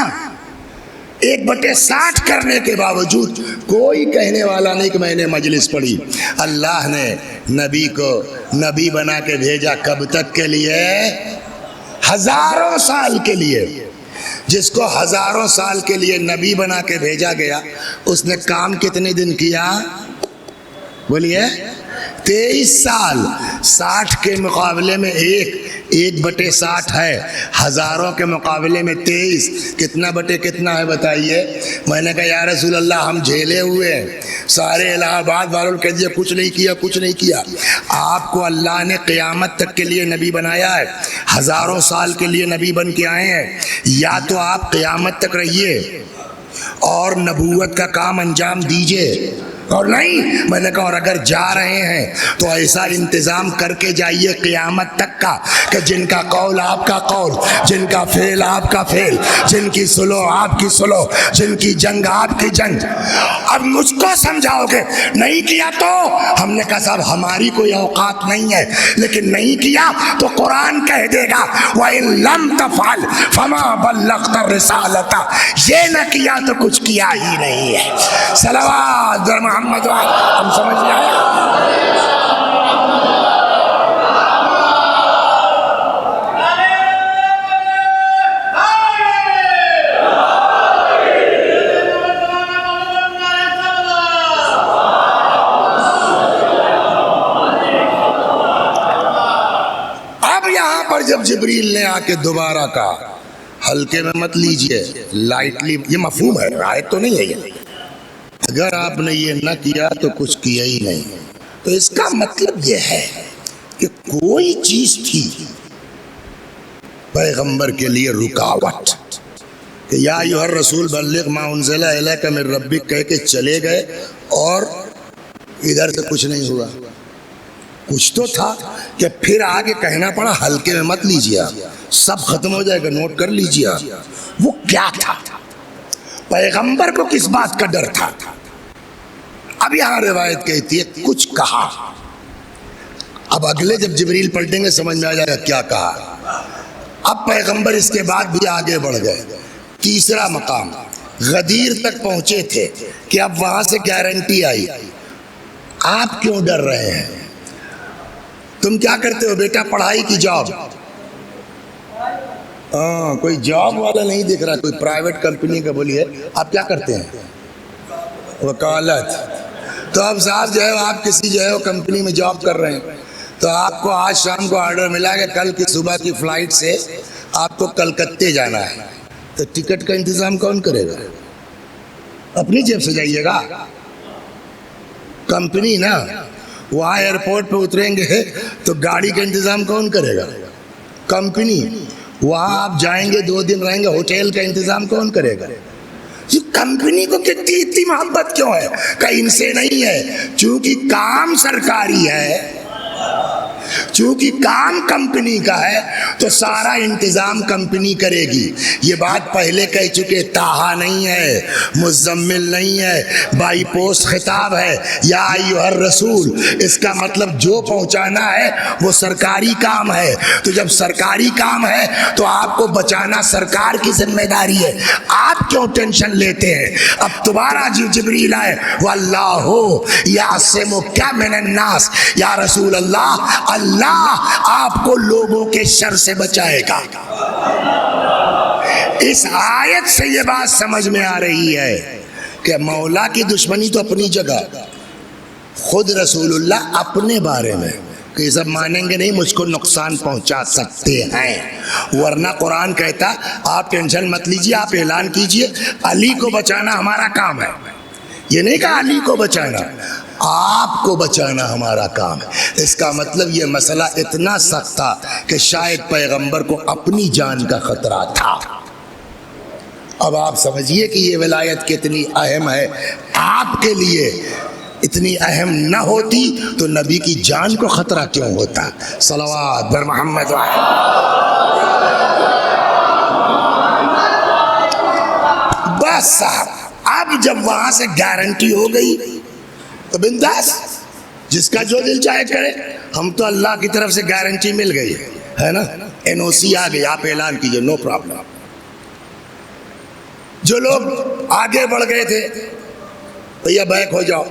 1/60 کرنے کے باوجود کوئی کہنے والا نہیں کہ میں نے مجلس پڑھی۔ اللہ نے نبی کو نبی بنا کے بھیجا کب تک کے لیے؟ ہزاروں سال کے لیے۔ جس کو ہزاروں سال کے لیے نبی بنا کے بھیجا گیا، اس نے کام کتنے دن کیا؟ بولیے 23 سال۔ 60 کے مقابلے میں 1/60 ہے، ہزاروں کے مقابلے میں 23، کتنا بٹے کتنا ہے بتائیے؟ میں نے کہا یا رسول اللہ ہم جھیلے ہوئے ہیں، سارے الہ آباد والوں کہہ دیا کچھ نہیں کیا، کچھ نہیں کیا۔ آپ کو اللہ نے قیامت تک کے لیے نبی بنایا ہے، ہزاروں سال کے لیے نبی بن کے آئے ہیں، یا تو آپ قیامت تک رہیے اور نبوت کا کام انجام دیجئے، اور نہیں میں نے کہا اور اگر جا رہے ہیں تو ایسا انتظام کر کے جائیے قیامت تک کا کہ جن کا قول آپ کا قول، جن کا فعل آپ کا فعل، جن کی سلو آپ کی سلو، جن کی جنگ آپ کی جنگ۔ اب مجھ کو سمجھاؤ گے نہیں کیا تو؟ ہم نے کہا صاحب ہماری کوئی اوقات نہیں ہے، لیکن نہیں کیا تو قرآن کہہ دے گا وَإِن لَمْ تَفْعَلْ فَمَا بَلَّغْتَ الرِّسَالَةَ، یہ نہ کیا تو کچھ کیا ہی نہیں ہے۔ صلوات محمد، ہم سمجھ میں آیا؟ اب یہاں پر جب جبریل نے آ کے دوبارہ کہا ہلکے میں مت لیجئے، لائٹلی، یہ مفہوم ہے، آیت تو نہیں ہے یہ، اگر آپ نے یہ نہ کیا تو کچھ کیا ہی نہیں۔ تو اس کا مطلب یہ ہے کہ کوئی چیز تھی پیغمبر کے لیے رکاوٹ، کہ یا ایھا الرسول بلغ ما انزل الیک من ربک کہہ کے چلے گئے اور ادھر سے کچھ نہیں ہوا۔ کچھ تو تھا کہ پھر آگے کہنا پڑا ہلکے میں مت لیجیے، سب ختم ہو جائے گا، نوٹ کر لیجیے۔ وہ کیا تھا؟ پیغمبر کو کس بات کا ڈر تھا؟ اب یہاں روایت کہتی ہے کچھ کہا، اب اگلے جب جبریل پلٹیں گے سمجھ میں آ جائے گا کیا کہا۔ اب پیغمبر اس کے بعد بھی آگے بڑھ گئے، تیسرا مقام غدیر تک پہنچے تھے کہ اب وہاں سے گارنٹی آئی۔ آپ کیوں ڈر رہے ہیں؟ تم کیا کرتے ہو بیٹا؟ پڑھائی کی جاب؟ ہاں، کوئی جاب والا نہیں دیکھ رہا، کوئی پرائیویٹ کمپنی کا بولیے آپ کیا کرتے ہیں؟ وکالت۔ تو اب صاحب جو ہے آپ کسی جو ہے کمپنی میں جاب کر رہے ہیں، تو آپ کو آج شام کو آرڈر ملا کہ کل کی صبح کی فلائٹ سے آپ کو کلکتے جانا ہے، تو ٹکٹ کا انتظام کون کرے گا؟ اپنی جیب سے جائیے گا؟ کمپنی نا۔ وہاں ایئرپورٹ پہ اتریں گے تو گاڑی کا انتظام کون کرے گا؟ کمپنی۔ وہاں آپ جائیں گے 2 دن رہیں گے، ہوٹل کا انتظام کون کرے گا؟ یہ کمپنی کو اتنی محبت کیوں ہے؟ کہ ان سے نہیں ہے، چونکہ کام سرکاری ہے، چونکہ کام کمپنی کا ہے تو سارا انتظام کمپنی کرے گی۔ یہ بات پہلے کہہ چکے، تاہا نہیں ہے، مزمل نہیں ہے، بائی پوسٹ خطاب ہے، یا ایھا الرسول۔ اس کا مطلب جو پہنچانا ہے وہ سرکاری کام ہے، تو جب سرکاری کام ہے تو آپ کو بچانا سرکار کی ذمہ داری ہے۔ آپ کیوں ٹینشن لیتے ہیں؟ اب دوبارہ جبریل آئے، واللہ یعصمک من الناس، یا رسول اللہ، اللہ آپ کو لوگوں کے شر سے بچائے گا۔ اس آیت سے یہ بات سمجھ میں آ رہی ہے کہ مولا کی دشمنی تو اپنی جگہ، خود رسول اللہ اپنے بارے میں کہ یہ سب مانیں گے نہیں، مجھ کو نقصان پہنچا سکتے ہیں، ورنہ قرآن کہتا آپ ٹینشن مت لیجیے، آپ اعلان کیجئے علی کو بچانا ہمارا کام ہے۔ یہ نہیں کہا علی کو بچانا، آپ کو بچانا ہمارا کام ہے۔ اس کا مطلب یہ مسئلہ اتنا سخت تھا کہ شاید پیغمبر کو اپنی جان کا خطرہ تھا۔ اب آپ سمجھیے کہ یہ ولایت کتنی اہم ہے۔ آپ کے لیے اتنی اہم نہ ہوتی تو نبی کی جان کو خطرہ کیوں ہوتا؟ صلوات بر محمد بس صاحب، اب جب وہاں سے گارنٹی ہو گئی تو بنداس جس کا جو دل چاہے کرے، ہم تو اللہ کی طرف سے گارنٹی مل گئی ہے نا، NOC آ گئی، آپ اعلان کیجئے، نو پرابلم۔ جو لوگ آگے بڑھ گئے تھے بھیا بیک ہو جاؤ،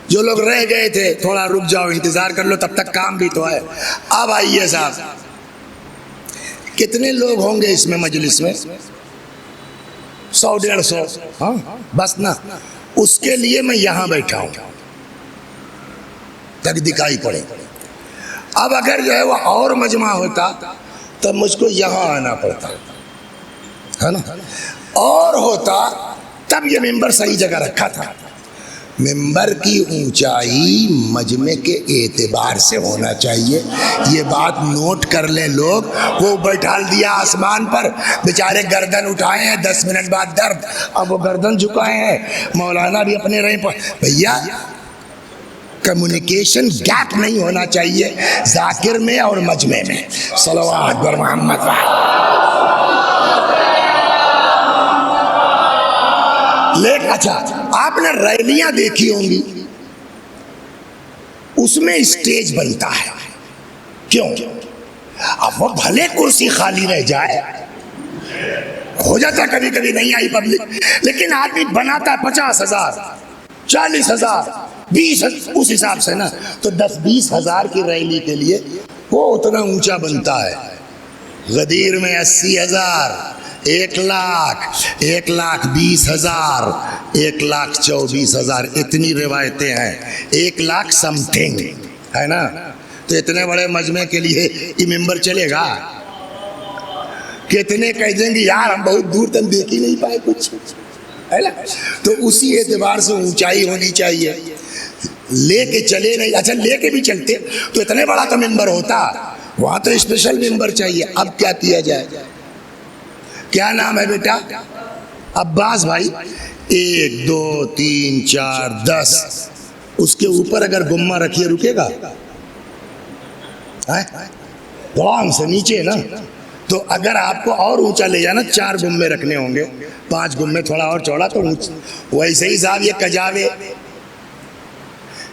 جو لوگ رہ گئے تھے تھوڑا رک جاؤ، انتظار کر لو، تب تک کام بھی تو ہے۔ اب آئیے صاحب، کتنے لوگ ہوں گے اس میں مجلس میں؟ 100-150، ہاں بس نا۔ اس کے لیے میں یہاں بیٹھا ہوں تک دکھائی پڑے۔ اب اگر جو ہے وہ اور مجمع ہوتا تو مجھ کو یہاں آنا پڑتا ہے نا، اور ہوتا تب یہ ممبر صحیح جگہ رکھا تھا۔ ممبر کی اونچائی مجمع کے اعتبار سے ہونا چاہیے، یہ بات نوٹ کر لیں لوگ۔ وہ بیٹھال دیا آسمان پر، بیچارے گردن اٹھائے ہیں، 10 منٹ بعد درد، اب وہ گردن جھکائے ہیں، مولانا بھی اپنے رہیں پر۔ بھیا کمیونیکیشن گیپ نہیں ہونا چاہیے ذاکر میں اور مجمع میں۔ صلوات بر محمد۔ لیکن اچھا، آپ نے ریلیاں دیکھی ہوں گی، اس میں اسٹیج بنتا ہے، کیوں؟ اب وہ بھلے کرسی خالی رہ جائے، ہو جاتا کبھی کبھی نہیں آئی پبلک، لیکن آدمی بناتا ہے 50,000 40,000 20,000 اس حساب سے نا، تو 10-20 ہزار کی ریلی کے لیے وہ اتنا اونچا بنتا ہے۔ غدیر میں 80,000، 1,00,000، 1,20,000، 1,24,000، اتنی روایتیں ہیں، 1,00,000 سم تھنگ ہے نا۔ تو اتنے بڑے مجمع کے لیے یہ ممبر چلے گا؟ کتنے کہہ دیں گے یار ہم بہت دور تک دیکھ ہی نہیں پائے کچھ، ہے نا۔ تو اسی اعتبار سے اونچائی ہونی چاہیے۔ لے کے چلے نہیں، اچھا لے کے بھی چلتے تو اتنے بڑا تو ممبر ہوتا، وہاں تو اسپیشل ممبر چاہیے۔ اب کیا کیا جائے؟ کیا نام ہے بیٹا؟ عباس بھائی۔ 1 2 3 4 10، اس کے اوپر اگر گمہ رکھیے رکے گا؟ غلام سے نیچے نا، تو اگر آپ کو اور اونچا لے جانا 4 گمے رکھنے ہوں گے، 5 گمے تھوڑا اور چوڑا تو ویسے ہی صاحب یہ کجاوے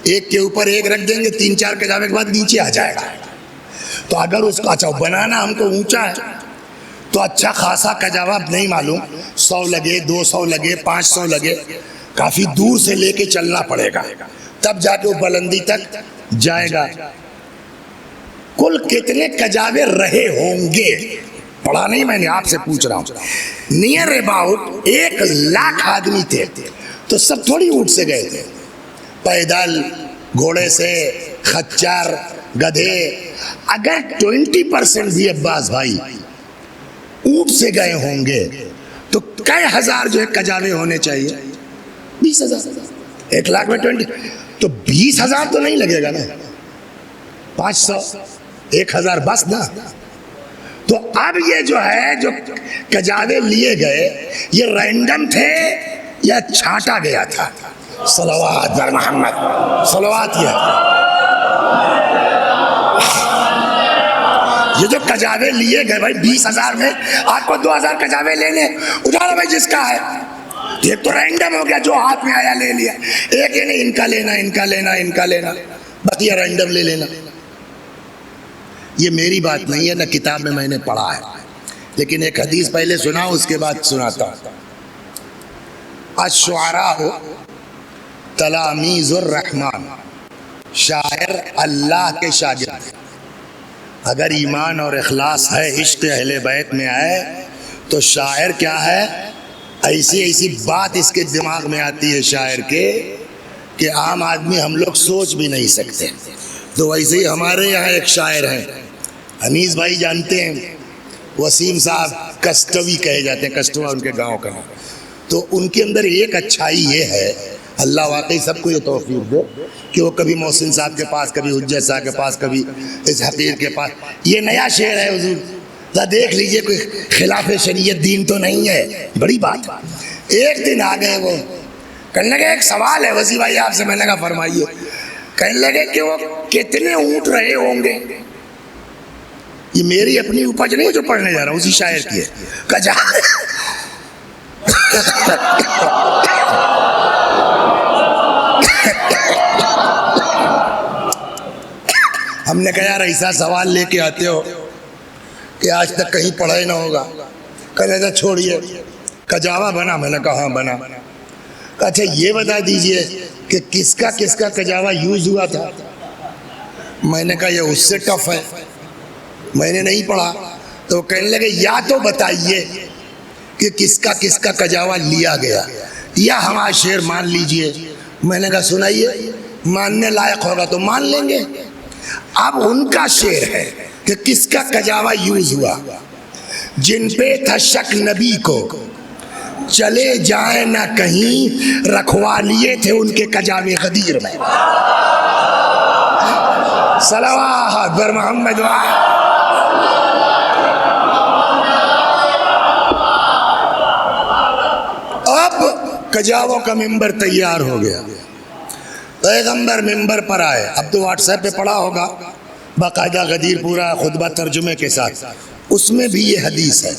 ایک کے اوپر ایک رکھ دیں گے، 3-4 کجاوے کے بعد نیچے آ جائے گا۔ تو اگر اس کا اچھا بنانا ہم کو اونچا ہے تو اچھا خاصا کجاوا نہیں معلوم، 100 لگے، 200 لگے، 500 لگے، کافی دور سے لے کے چلنا پڑے گا، تب جا کے وہ بلندی تک جائے گا۔ کل کتنے کجاوے رہے ہوں گے؟ پڑھا نہیں میں نے، آپ سے پوچھ رہا ہوں. نیئر اباؤٹ 1,00,000 آدمی تھے. تو سب تھوڑی اونٹ سے گئے تھے، پیدل، گھوڑے سے، خچر، گدھے. اگر 20% بھی عباس بھائی اونٹ سے گئے ہوں گے تو کئی ہزار جو ہے کجاوے ہونے چاہیے؟ 20,000. 1,00,000 میں 20 تو 20,000 تو نہیں لگے گا نا، 500، 1,000 بس نا. تو اب یہ جو ہے جو کجاوے لیے گئے یہ رینڈم تھے یا چھانٹا گیا تھا؟ صلوات بر محمد، صلوات. یہ جو کجاوے لیے گئے بھائی 20,000 میں آپ کو 2,000 کجاوے لینے، اٹھا لو بھائی جس کا ہے. یہ تو رینڈم ہو گیا، جو ہاتھ میں آیا لے لیا. ایک یہ نہیں ان کا لینا، ان کا لینا، ان کا لینا، بقیہ رینڈم لے لینا. یہ میری بات نہیں ہے، نہ کتاب میں نے پڑھا ہے، لیکن ایک حدیث پہلے سنا اس کے بعد سناتا ہوں. الشعراء تلامیذ الرحمن، شاعر اللہ کے شاگرد. اگر ایمان اور اخلاص ہے، عشق اہل بیت میں آئے تو شاعر کیا ہے؟ ایسی بات اس کے دماغ میں آتی ہے شاعر کے کہ عام آدمی ہم لوگ سوچ بھی نہیں سکتے. تو ویسے ہی ہمارے یہاں ایک شاعر ہیں، انیس بھائی جانتے ہیں، وسیم صاحب کسٹوی کہے جاتے ہیں، کسٹوا ان کے گاؤں کا نام. تو ان کے اندر ایک اچھائی یہ ہے، اللہ واقعی سب کو یہ توفیق دے کہ وہ کبھی محسن صاحب کے پاس، کبھی حجت صاحب کے پاس، کبھی اس حقیر کے پاس. یہ نیا شعر ہے حضور، دیکھ لیجئے کوئی خلاف شریعت دین تو نہیں ہے. بڑی بات. ایک دن آ گئے وہ، کہنے لگے ایک سوال ہے وسیم بھائی آپ سے. میں نے کہا فرمائیے. کہنے لگے کہ وہ کتنے اونٹ رہے ہوں گے؟ یہ میری اپنی اپج نہیں جو پڑھنے جا رہا ہوں، اسی شاعر کی ہے. کجا ہم نے کہا یار ایسا سوال لے کے آتے ہو کہ آج تک کہیں پڑھا ہی نہ ہوگا. کہنے تھا چھوڑیے کجاوا بنا. میں نے کہا ہاں بنا. کہا اچھا یہ بتا دیجئے کہ کس کا کجاوا یوز ہوا تھا؟ میں نے کہا یہ اس سے ٹف ہے، میں نے نہیں پڑھا. تو کہنے لگے یا تو بتائیے کہ کس کا کجاوا لیا گیا، یا ہمارا شعر مان لیجئے. میں نے کہا سنائیے، ماننے لائق ہوگا تو مان لیں گے. اب ان کا شعر ہے کہ کس کا کجاوا یوز ہوا. جن پہ تھا شک نبی کو چلے جائیں نہ کہیں، رکھوا لیے تھے ان کے کجاوے غدیر میں. صلوات بر محمد. اب کجاووں کا ممبر تیار ہو گیا، پیغمبر ممبر پر آئے. اب تو واٹس ایپ پہ پڑھا ہوگا باقاعدہ غدیر پورا خطبہ ترجمے کے ساتھ. اس میں بھی یہ حدیث ہے،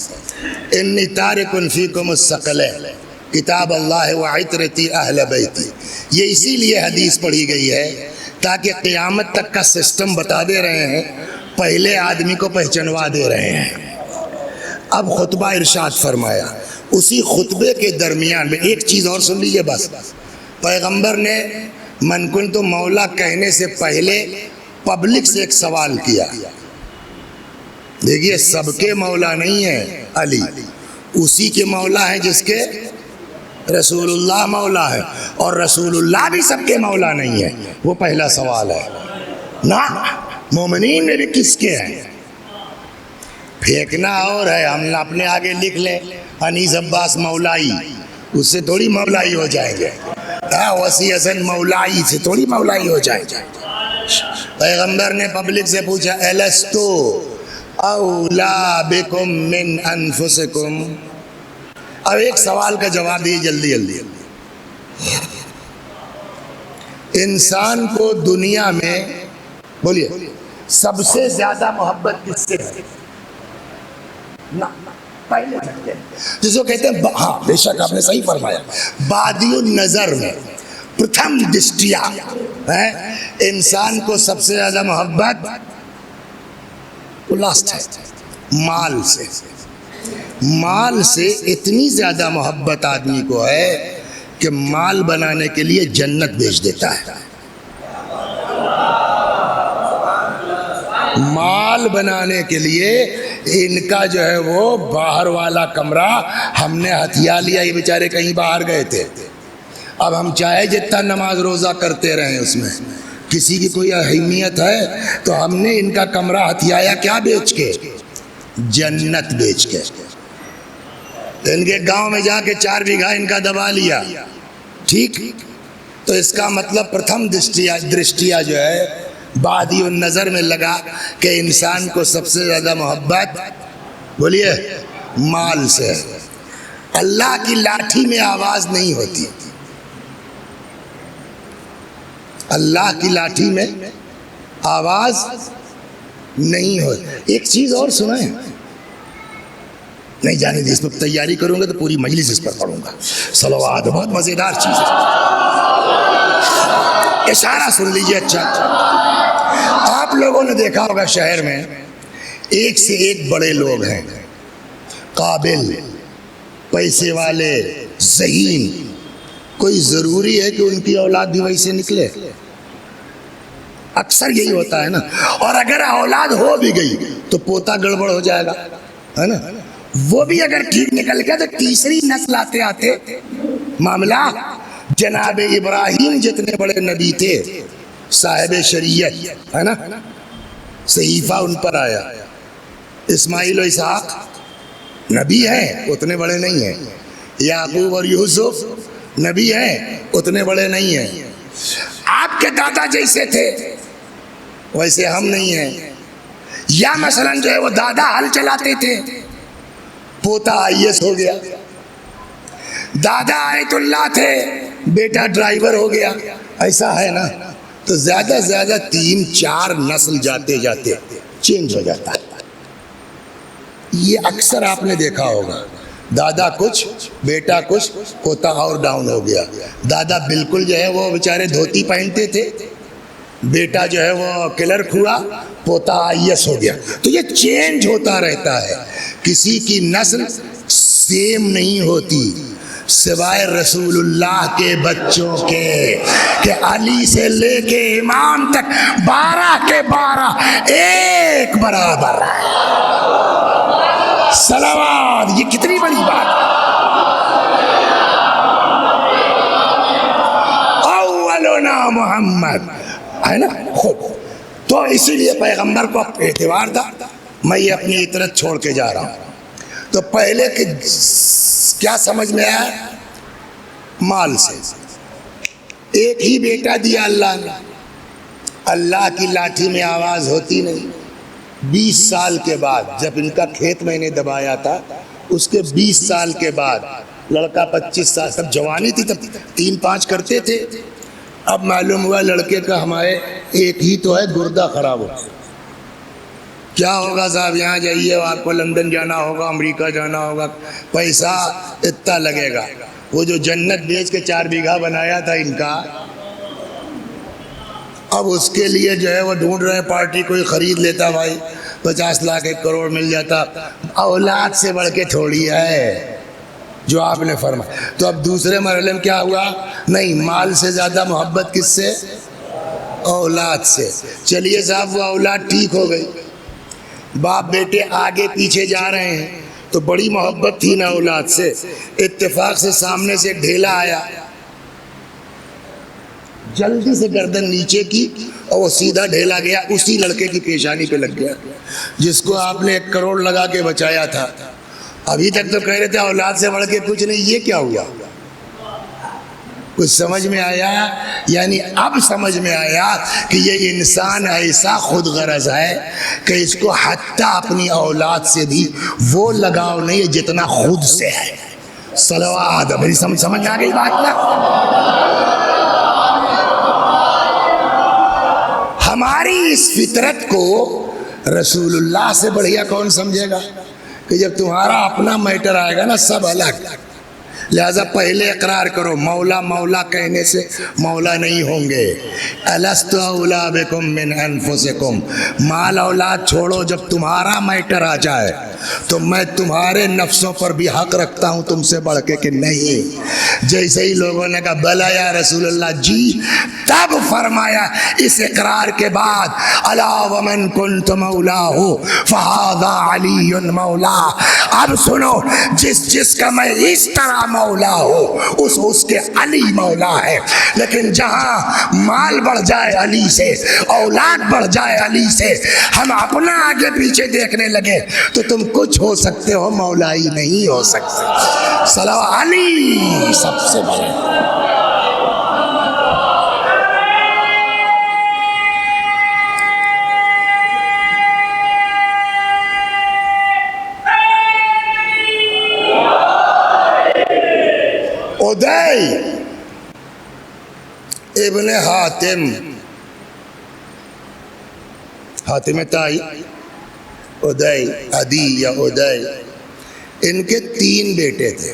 انی تارک فیکم الثقلین کتاب اللہ وعطرتی اہل بیتی. یہ اسی لیے حدیث پڑھی گئی ہے تاکہ قیامت تک کا سسٹم بتا دے رہے ہیں، پہلے آدمی کو پہچنوا دے رہے ہیں. اب خطبہ ارشاد فرمایا. اسی خطبے کے درمیان میں ایک چیز اور سن لیجیے بس. پیغمبر نے من کنت مولا کہنے سے پہلے پبلک سے ایک سوال کیا. دیکھیے سب کے مولا نہیں ہے علی، اسی کے مولا ہے جس کے رسول اللہ مولا ہے، اور رسول اللہ بھی سب کے مولا نہیں ہے. وہ پہلا سوال ہے نا. مومنین میں بھی کس کے ہیں؟ پھینکنا اور ہے، ہم اپنے آگے لکھ لیں انیس عباس مولائی، اس سے تھوڑی مولائی ہو جائیں گے. وسیع حسن مولائی سے تھوڑی مولائی ہو جائیں گے. پیغمبر نے پبلک سے پوچھا الستو اولا بکم من انفسکم. اب ایک سوال کا جواب دیجیے جلدی. انسان کو دنیا میں بولیے سب سے زیادہ محبت کس سے ہے؟ پہلے جس کو کہتے ہیں، ہاں بے شک آپ نے صحیح فرمایا، بادی النظر میں پرتھم دشٹیا انسان کو سب سے زیادہ محبت لاسٹ ہے مال سے. مال سے اتنی زیادہ محبت آدمی کو ہے کہ مال بنانے کے لیے جنت بیچ دیتا ہے. مال بنانے کے لیے ان کا جو ہے وہ باہر والا کمرہ ہم نے ہتھیا لیا. یہ بیچارے کہیں باہر گئے تھے. اب ہم چاہے جتنا نماز روزہ کرتے رہیں اس میں کسی کی کوئی اہمیت ہے؟ تو ہم نے ان کا کمرہ ہتھیایا کیا بیچ کے؟ جنت بیچ کے. ان کے گاؤں میں جا کے 4 بیگھا ان کا دبا لیا. ٹھیک. تو اس کا مطلب پرتھم درشٹیا جو ہے بادی النظر میں لگا کہ انسان کو سب سے زیادہ محبت بولیے مال سے. اللہ کی لاٹھی میں آواز نہیں ہوتی. اللہ کی لاٹھی میں آواز نہیں ہوتی. ایک چیز اور سنائیں. نہیں جانے دی، اس پر تیاری کروں گا تو پوری مجلس اس پر پڑھوں گا. صلوات. بہت مزیدار چیز ہے. اشارہ سن لیجئے. اچھا آپ لوگوں نے دیکھا ہوگا شہر میں ایک سے ایک بڑے لوگ ہیں، قابل، پیسے والے، ذہین. کوئی ضروری ہے کہ ان کی اولاد بھی ویسے نکلے؟ اکثر یہی ہوتا ہے نا. اور اگر اولاد ہو بھی گئی تو پوتا گڑبڑ ہو جائے گا، ہے نا. وہ بھی اگر ٹھیک نکل گیا تو تیسری نسل آتے آتے معاملہ. جناب ابراہیم جتنے بڑے نبی تھے، صاحب شریعت، ہے نا، صحیفہ ان پر آیا. اسماعیل و اسحاق نبی ہیں، اتنے بڑے نہیں ہیں. یعقوب اور یوسف نبی ہیں، اتنے بڑے نہیں ہیں. آپ کے دادا جیسے تھے ویسے ہم نہیں ہیں. یا مثلا جو ہے وہ دادا ہل چلاتے تھے، پوتا IAS ہو گیا. دادا آیت اللہ تھے، بیٹا ڈرائیور ہو گیا. ایسا ہے نا. تو زیادہ سے زیادہ 3-4 نسل جاتے جاتے چینج ہو جاتا ہے. یہ اکثر آپ نے دیکھا ہوگا. دادا کچھ، بیٹا کچھ، پوتا اور ڈاؤن ہو گیا. دادا بالکل جو ہے وہ بیچارے دھوتی پہنتے تھے، بیٹا جو ہے وہ کلرک ہوا، پوتا IAS ہو گیا. تو یہ چینج ہوتا رہتا ہے. کسی کی نسل سیم نہیں ہوتی سوائے رسول اللہ کے بچوں کے، کہ علی سے لے کے امام تک 12 کے 12 ایک برابر ہے. صلوات. یہ کتنی بڑی بات ہے. اولنا محمد، ہے نا. تو اسی لیے پیغمبر کو اعتبار تھا. میں یہ اپنی عطرت چھوڑ کے جا رہا ہوں. تو پہلے کہ کیا سمجھ میں آیا؟ مال سے. ایک ہی بیٹا دیا اللہ نے. اللہ کی لاٹھی میں آواز ہوتی نہیں. 20 سال کے بعد جب ان کا کھیت میں نے دبایا تھا، اس کے 20 سال کے بعد لڑکا 25 سال، سب جوانی تھی تب 3-5 کرتے تھے. اب معلوم ہوا لڑکے کا ہمارے ایک ہی تو ہے، گردہ خراب ہو گیا. کیا ہوگا صاحب؟ یہاں جائیے، آپ کو لندن جانا ہوگا، امریکہ جانا ہوگا، پیسہ اتنا لگے گا. وہ جو جنت بیچ کے 4 بیگھا بنایا تھا ان کا، اب اس کے لیے جو ہے وہ ڈھونڈ رہے ہیں پارٹی. کوئی خرید لیتا بھائی، 50 لاکھ 1 کروڑ مل جاتا. اولاد سے بڑھ کے تھوڑی ہے جو آپ نے فرمایا. تو اب دوسرے مرحلے میں کیا ہوا؟ نہیں، مال سے زیادہ محبت کس سے؟ اولاد سے. چلیے صاحب وہ اولاد ٹھیک ہو گئی، باپ بیٹے آگے پیچھے جا رہے ہیں، تو بڑی محبت تھی نا اولاد سے. اتفاق سے سامنے سے ڈھیلا آیا، جلدی سے گردن نیچے کی اور وہ سیدھا ڈھیلا گیا اسی لڑکے کی پیشانی پہ لگ گیا جس کو آپ نے 1 کروڑ لگا کے بچایا تھا. ابھی تک تو کہہ رہے تھے اولاد سے بڑھ کے کچھ نہیں. یہ کیا ہوا؟ کچھ سمجھ میں آیا؟ یعنی اب سمجھ میں آیا کہ یہ انسان ایسا خود غرض ہے کہ اس کو حتی اپنی اولاد سے بھی وہ لگاؤ نہیں ہے جتنا خود سے ہے. صلوات. میری سمجھ میں آ گئی بات نا؟ ہماری اس فطرت کو رسول اللہ سے بڑھیا کون سمجھے گا؟ کہ جب تمہارا اپنا میٹر آئے گا نا، سب الگ. لہذا پہلے اقرار کرو، مولا مولا کہنے سے مولا نہیں ہوں گے. الست اولی بکم من انفسکم. مال اولاد چھوڑو، جب تمہارا میٹر آ جائے تو میں تمہارے نفسوں پر بھی حق رکھتا ہوں تم سے بڑھ کے کہ نہیں. جیسے ہی لوگوں نے کہا بلا یا رسول اللہ جی، تب فرمایا اس اقرار کے بعد الا ومن کنت مولاہ فہذا علی مولا، اب سنو جس کا میں اس طرح مولا ہوں اس کے علی مولا ہے۔ لیکن جہاں مال بڑھ جائے علی سے، اولاد بڑھ جائے علی سے، ہم اپنا آگے پیچھے دیکھنے لگے تو تم کچھ ہو سکتے ہو، مولائی نہیں ہو سکتے۔ صلو علی سب سے بڑے۔ ادی ابن حاتم تائی، ادی عدی یا ادی، ان کے 3 بیٹے تھے،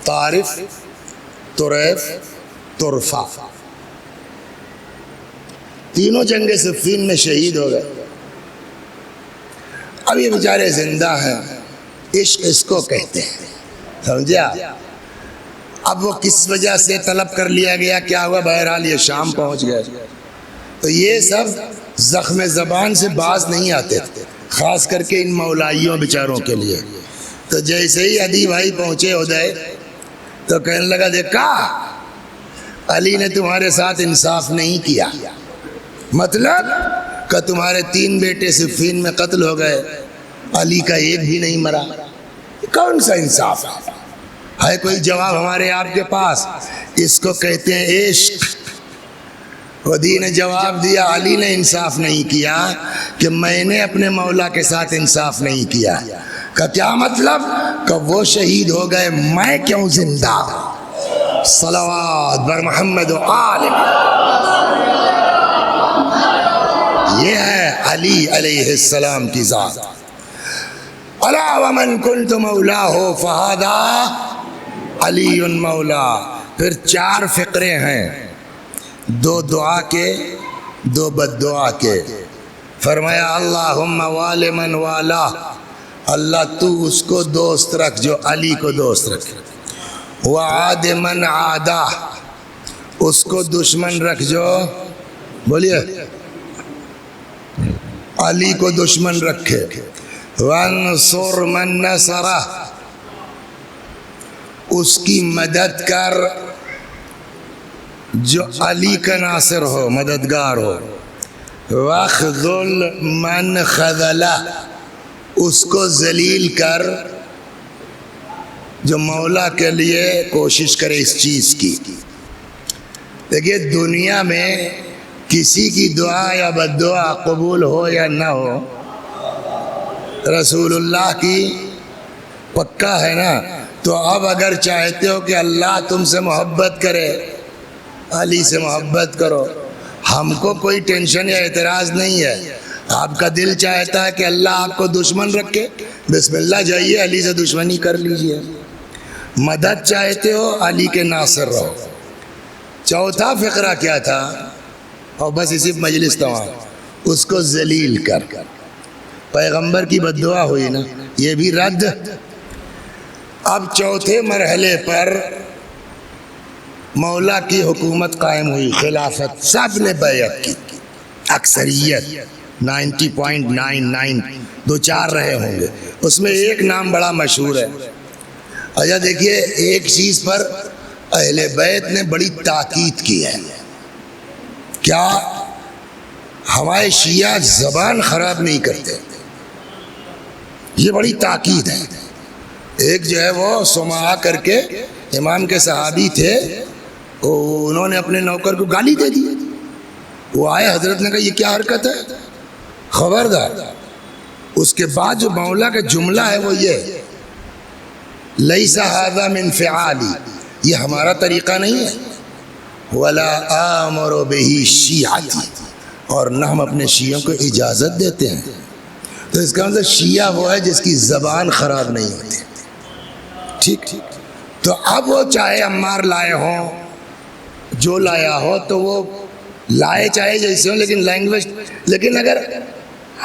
طارف، طریف، طرفہ۔ تینوں جنگ صفین میں شہید ہو گئے۔ اب یہ بیچارے زندہ ہیں، عشق اس کو کہتے ہیں، سمجھا؟ اب وہ کس وجہ سے طلب کر لیا گیا، کیا ہوا، بہرحال یہ شام پہنچ گئے۔ تو یہ سب زخم زبان سے باز نہیں آتے تھے، خاص کر کے ان مولائیوں بیچاروں کے لیے۔ تو جیسے ہی عدی بھائی پہنچے ادے تو کہنے لگا دیکھا علی نے تمہارے ساتھ انصاف نہیں کیا، مطلب کہ تمہارے 3 بیٹے صفین میں قتل ہو گئے، علی کا ایک بھی نہیں مرا، کون سا انصاف ہے کوئی جواب ہمارے آپ کے پاس؟ اس کو کہتے ہیں عشق۔ عدی نے جواب دیا علی نے انصاف نہیں کیا کہ میں نے اپنے مولا کے ساتھ انصاف نہیں کیا۔ کا کیا مطلب؟ کہ وہ شہید ہو گئے، میں کیوں زندہ؟ صلوات بر محمد و آل۔ یہ ہے علی علیہ السلام کی ذات۔ الا ومن کنت مولاہ فہذا علی مولا۔ پھر 4 فقرے ہیں، 2 دعا کے، 2 بد دعا کے۔ فرمایا اللہم وال من والا، اللہ تو اس کو دوست رکھ جو علی کو دوست رکھ، وعاد من عادا، اس کو دشمن رکھ جو، بولیے، علی کو دشمن رکھے، وانصر من نصرہ، اس کی مدد کر جو علی کا ناصر ہو، مددگار ہو، واخذل من خذلہ، اس کو ذلیل کر جو مولا کے لیے کوشش کرے اس چیز کی۔ دیکھیے دنیا میں کسی کی دعا یا بد دعا قبول ہو یا نہ ہو، رسول اللہ کی پکا ہے نا۔ تو اب اگر چاہتے ہو کہ اللہ تم سے محبت کرے، علی سے محبت کرو، ہم کو کوئی ٹینشن یا اعتراض نہیں ہے۔ آپ کا دل چاہتا ہے کہ اللہ آپ کو دشمن رکھے، بسم اللہ جائیے علی سے دشمنی کر لیجئے۔ مدد چاہتے ہو علی کے ناصر رہو۔ چوتھا فقرہ کیا تھا؟ اور بس اسی مجلس تمام، اس کو ذلیل کر۔ پیغمبر کی بد دعا ہوئی نا، یہ بھی رد۔ اب چوتھے مرحلے پر مولا کی حکومت قائم ہوئی، خلافت، سب نے بیعت کی، اکثریت 90.99، 2-4 رہے ہوں گے، اس میں ایک نام بڑا مشہور ہے۔ اچھا دیکھیے ایک چیز پر اہل بیت نے بڑی تاکید کی ہے، کیا؟ ہمارے شیعہ زبان خراب نہیں کرتے، یہ بڑی تاکید ہے۔ ایک جو ہے وہ سماع کر کے امام کے صحابی تھے، انہوں نے اپنے نوکر کو گالی دے دی، وہ آئے، حضرت نے کہا یہ کیا حرکت ہے، خبردار۔ اس کے بعد جو مولا کا جملہ ہے وہ یہ، لیس ھذا من فعالی، یہ ہمارا طریقہ نہیں ہے، ولا آمر بہ شیعتی، اور نہ ہم اپنے شیعوں کو اجازت دیتے ہیں۔ تو اس کا مطلب شیعہ وہ ہے جس کی زبان خراب نہیں ہوتی، ٹھیک۔ تو اب وہ چاہے عمار لائے ہوں، جو لایا ہو تو وہ لائے چاہے جیسے ہوں، لیکن لینگویج، لیکن اگر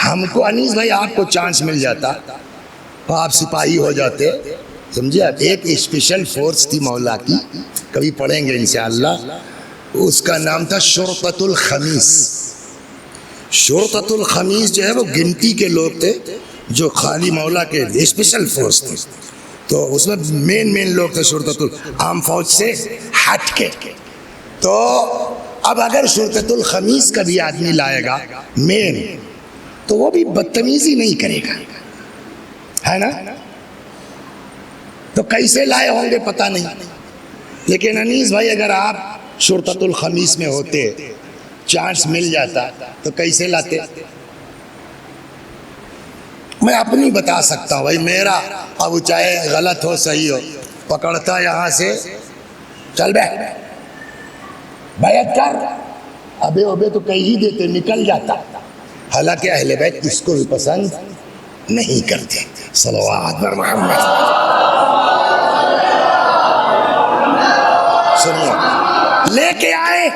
ہم کو انیس بھائی آپ کو چانس مل جاتا تو آپ سپاہی ہو جاتے، سمجھے آپ. ایک اسپیشل فورس تھی مولا کی, کبھی پڑھیں گے انشاءاللہ, اس کا نام تھا شرطۃ الخمیس. شرطۃ الخمیس جو ہے وہ گنتی کے لوگ تھے جو خالی مولا کے اسپیشل فورس تھی. تو اس میں مین لوگ تھے شرطۃ عام فوج سے ہٹ کے. تو اب اگر شرطۃ الخمیس کا بھی آدمی لائے گا مین, تو وہ بھی بدتمیزی نہیں کرے گا, ہے نا. تو کیسے لائے ہوں گے پتہ نہیں, لیکن انیس بھائی اگر آپ شرطۃ الخمیس میں ہوتے, چانس مل جاتا, تو کیسے لاتے؟ میں اپنی بتا سکتا ہوں بھائی, میرا اب چاہے غلط ہو صحیح ہو, پکڑتا یہاں سے, چل بے بیعت کر, ابے تو کہیں ہی دیتے, نکل جاتا. حالانکہ اہل بیت اس کو بھی پسند نہیں کرتے. صلوات بر محمد. سنیے, لے کے آئے,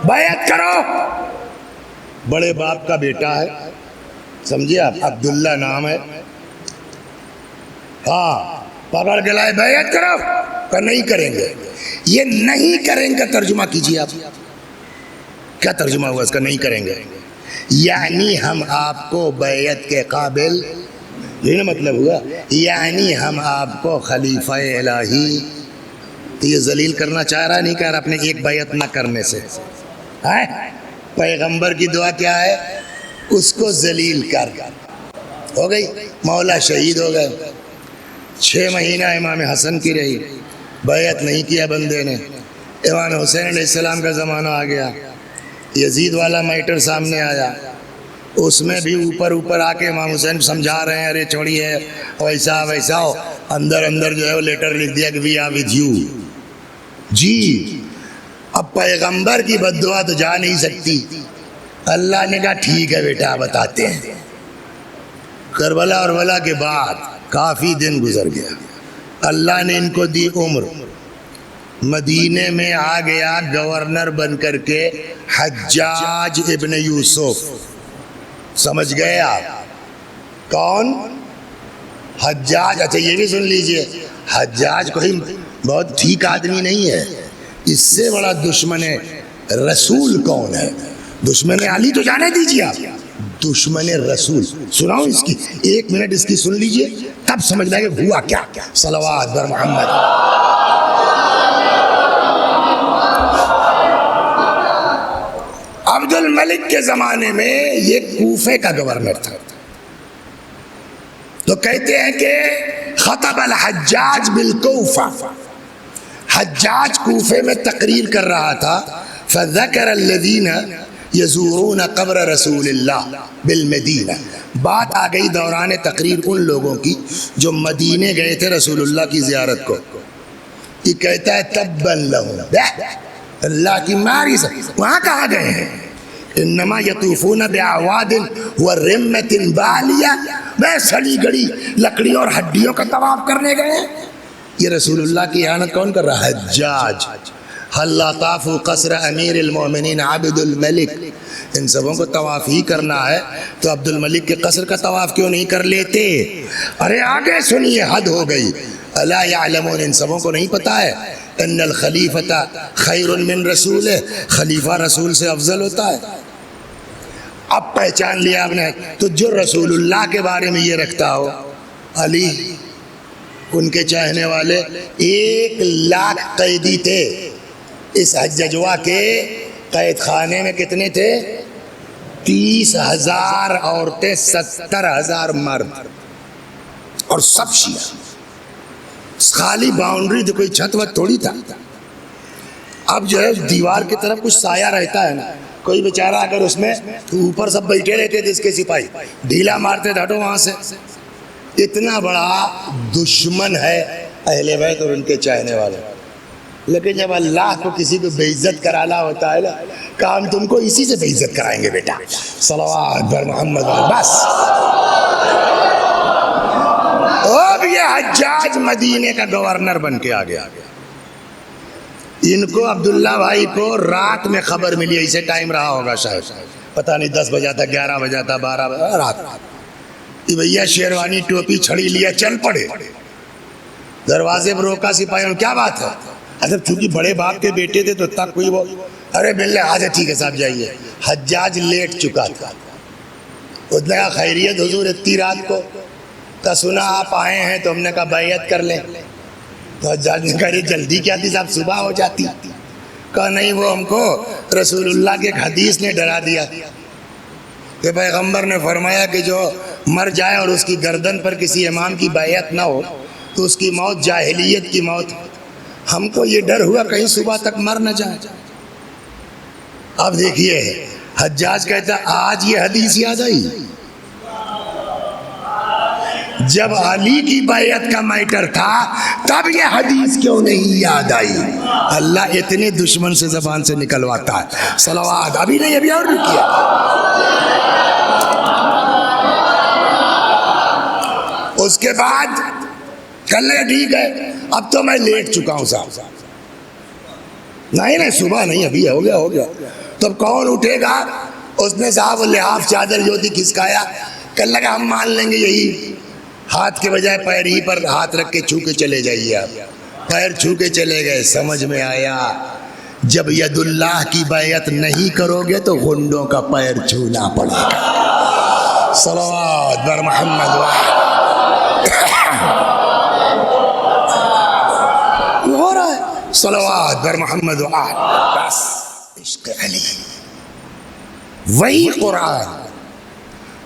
بیعت کرو. بڑے باپ کا بیٹا ہے, سمجھے آپ, عبداللہ نام ہے. ہاں, پکڑ کے لائے, بیعت کرو, کہ نہیں کریں گے. یہ نہیں کریں گے ترجمہ کیجیے آپ. کیا ترجمہ ہوا اس کا, نہیں کریں گے؟ یعنی ہم آپ کو بیعت کے قابل, یہ نا مطلب ہوا, یعنی ہم آپ کو خلیفہ الہی. تو یہ ذلیل کرنا چاہ رہا ہے, نہیں کہہ رہا اپنے ایک بیعت نہ کرنے سے. پیغمبر کی دعا کیا ہے, اس کو ذلیل کر. ہو گئی, مولا شہید ہو گئے. 6 مہینہ امام حسن کی رہی, بیعت نہیں کیا بندے نے. امام حسین علیہ السلام کا زمانہ آ گیا, یزید والا میٹر سامنے آیا. اس میں بھی اوپر آ کے امام حسین سمجھا رہے ہیں, ارے چھوڑیے ویسا ویسا ہو. اندر جو ہے وہ لیٹر لکھ دیا کہ وی آر ود یو. جی, اب پیغمبر کی بد دعا تو جا نہیں سکتی. اللہ نے کہا ٹھیک ہے بیٹا, بتاتے ہیں. کربلا اور ولا کے بعد کافی دن گزر گیا. اللہ نے ان کو دی عمر. مدینے میں آ گیا گورنر بن کر کے حجاج ابن یوسف. سمجھ گئے آپ کون؟ حجاج. اچھا یہ بھی سن لیجئے, حجاج کوئی بہت ٹھیک آدمی نہیں ہے. اس سے بڑا دشمن رسول کون ہے؟ دشمن علی تو جانے دیجیے آپ, دشمن رسول. سناؤں اس کی, 1 منٹ اس کی سن لیجئے, تب سمجھ لیں گے ہوا کیا. صلوات بر محمد. عبد الملک کے زمانے میں یہ کوفے کا گورنر تھا. تو کہتے ہیں کہ خطب الحجاج بالکوفہ, حجاج کوفے میں تقریر کر رہا تھا. فذکر الذین یزورون قبر رسول اللہ بالمدینہ. بات آ گئی دوران تقریر ان لوگوں کی جو مدینے گئے تھے رسول اللہ کی زیارت کو. یہ کہتا ہے تبا لہم, اللہ کی ماری سے, وہاں کہاں گئے ہیں؟ انما یطوفون باعواد ورمۃ بالیہ, میں سڑی گڑی لکڑیوں اور ہڈیوں کا طواف کرنے گئے. یہ رسول اللہ کی اعانت کون کر رہا ہے؟ حجاج. حل طاف قصر امیر المومنین عبد الملک. ان سبوں کو طواف ہی کرنا ہے تو عبد الملک کے قصر کا طواف کیوں نہیں کر لیتے؟ ارے آگے سنیے, حد ہو گئی. الا یعلمون, ان سبوں کو نہیں پتا ہے ان الخلیفۃ خیر من رسول, خلیفہ رسول سے افضل ہوتا ہے. اب پہچان لیا آپ نے. تو جو رسول اللہ کے بارے میں یہ رکھتا ہو, علی, ان کے چاہنے والے 1 لاکھ قیدی تھے. اس حججوا کے قید خانے میں کتنے تھے؟ 30,000 عورتیں, 70,000 مرد, اور سب شیعہ. خالی باؤنڈری تو کوئی چھت وت تھوڑی تھا. اب جو ہے دیوار کی طرف کچھ سایہ رہتا ہے نا, کوئی بیچارہ اگر اس میں اوپر سب بیٹھے رہتے تھے اس کے سپاہی, ڈھیلا مارتے تھے ہٹو وہاں سے. اتنا بڑا دشمن ہے اہل بیت اور ان کے چاہنے والے. لیکن جب اللہ کو کسی کو بے عزت کرانا ہوتا ہے نا, کام تم کو اسی سے بے عزت کرائیں گے بیٹا. صلوات بر محمد. بس اب یہ حجاج مدینے کا گورنر بن کے آ گیا. ان کو عبداللہ بھائی کو رات میں خبر ملی, اسے ٹائم رہا ہوگا شاید, پتہ نہیں 10 بجا تھا, 11 بجا تھا, 12 بجا رات. یہ بھیا شیروانی ٹوپی چھڑی لیا, چل پڑے. دروازے پر روکا سپاہیوں نے، کیا بات ہے؟ اچھا چونکہ بڑے باپ کے بیٹے تھے تو تب کوئی وہ، ارے ملنے آجا، ٹھیک ہے صاحب جائیے۔ حجاج لیٹ چکا تھا، اس نے کہا خیریت حضور اتنی رات کو؟ کہا سنا آپ آئے ہیں تو ہم نے کہا بیعت کر لیں۔ تو حجاج نے کہا یہ جلدی کیا تھی صاحب، صبح ہو جاتی۔ کہا نہیں، وہ ہم کو رسول اللہ کے ایک حدیث نے ڈرا دیا کہ پیغمبر نے فرمایا کہ جو مر جائے اور اس کی گردن پر کسی امام کی بیعت نہ ہو تو اس کی موت جاہلیت کی موت۔ ہم کو یہ ڈر ہوا کہیں صبح تک مر نہ جائے۔ اب دیکھیے حجاج کہتا آج یہ حدیث یاد آئی جب علی کی بیعت کا میٹر تھا، تب یہ حدیث کیوں نہیں یاد آئی؟ اللہ اتنے دشمن سے زبان سے نکلواتا ہے۔ صلوات، ابھی نہیں، ابھی اور بھی کیا۔ اس کے بعد کل لگا ٹھیک ہے اب تو میں لیٹ چکا ہوں صاحب، نہیں صبح نہیں، ابھی ہو گیا۔ تب کون اٹھے گا؟ اس نے صاحب لحاف چادر جو تھی کھسکایا، کل لگا ہم مان لیں گے یہی، ہاتھ کے بجائے پیر ہی پر ہاتھ رکھ کے چھو کے چلے جائیے۔ آپ پیر چھو کے چلے گئے، سمجھ میں آیا جب ید اللہ کی بیعت نہیں کرو گے تو غنڈوں کا پیر چھونا پڑے گا۔ صلوات بر محمد ہو رہا ہے، صلوات بر محمد بس عشق علی۔ وہی قرآن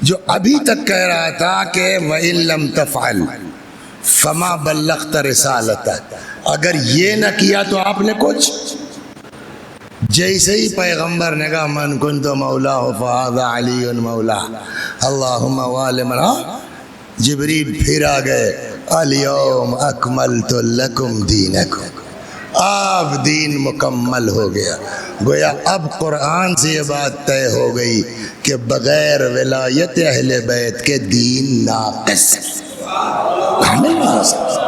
جو ابھی تک کہہ رہا تھا کہ وَإِن لَمْ تَفْعَلْ فَمَا بَلَّغْتَ رِسَالَتَهُ، اگر یہ نہ کیا تو آپ نے کچھ، جیسے ہی پیغمبر نے کہا من کنت مولاہ فہذا علی مولاہ اللہم وال من، جبریل پھر آ گئے الیوم اکملت لکم دینکم، اب دین مکمل ہو گیا۔ گویا اب قرآن سے یہ بات طے ہو گئی کہ بغیر ولایت اہل بیت کے دین ناقص، کامل نہیں ہو سکتا،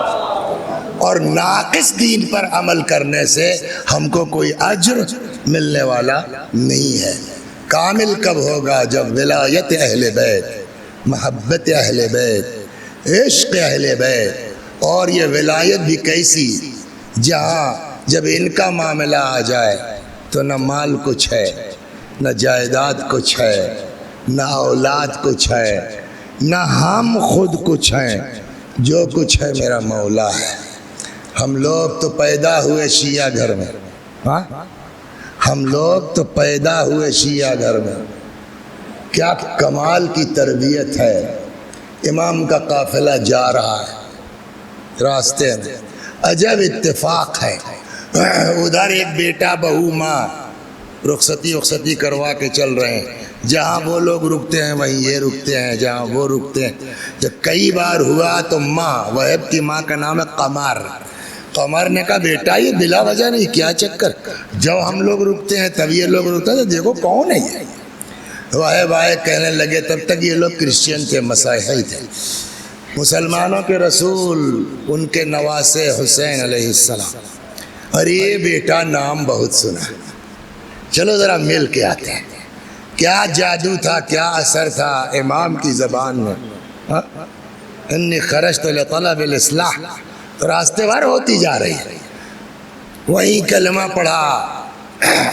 اور ناقص دین پر عمل کرنے سے ہم کو کوئی اجر ملنے والا نہیں ہے۔ کامل کب ہوگا؟ جب ولایت اہل بیت، محبت اہل بیت، عشق اہل بیت، اور یہ ولایت بھی کیسی، جہاں جب ان کا معاملہ آ جائے تو نہ مال کچھ ہے، نہ جائیداد کچھ ہے، نہ اولاد کچھ ہے، نہ ہم خود کچھ ہیں، جو کچھ ہے میرا مولا ہے۔ ہم لوگ تو پیدا ہوئے شیعہ گھر میں، ہاں ہم لوگ تو پیدا ہوئے شیعہ گھر میں، کیا کمال کی تربیت ہے۔ امام کا قافلہ جا رہا ہے، راستے میں عجب اتفاق ہے، ادھر ایک بیٹا بہو ماں رخصتی کروا کے چل رہے ہیں، جہاں وہ لوگ رکتے ہیں وہیں یہ رکتے ہیں، جہاں وہ رکتے ہیں۔ جب کئی بار ہوا تو ماں، وہب کی ماں کا نام ہے قمر، قمر نے کہا بیٹا یہ بلا وجہ نہیں، کیا چکر، جب ہم لوگ رکتے ہیں تب یہ لوگ رکتے ہیں، دیکھو کون ہے یہ۔ وہب آئے، کہنے لگے تب تک یہ لوگ کرسچین تھے، مسیحی تھے، مسلمانوں کے رسول ان کے نواسے حسین علیہ السلام، اور یہ بیٹا نام بہت سنا، چلو ذرا مل کے آتے ہیں۔ کیا جادو تھا، کیا اثر تھا امام کی زبان میں، انی خرجت لطلب الاصلاح، تو راستے بھر ہوتی جا رہی ہے، وہیں کلمہ پڑھا،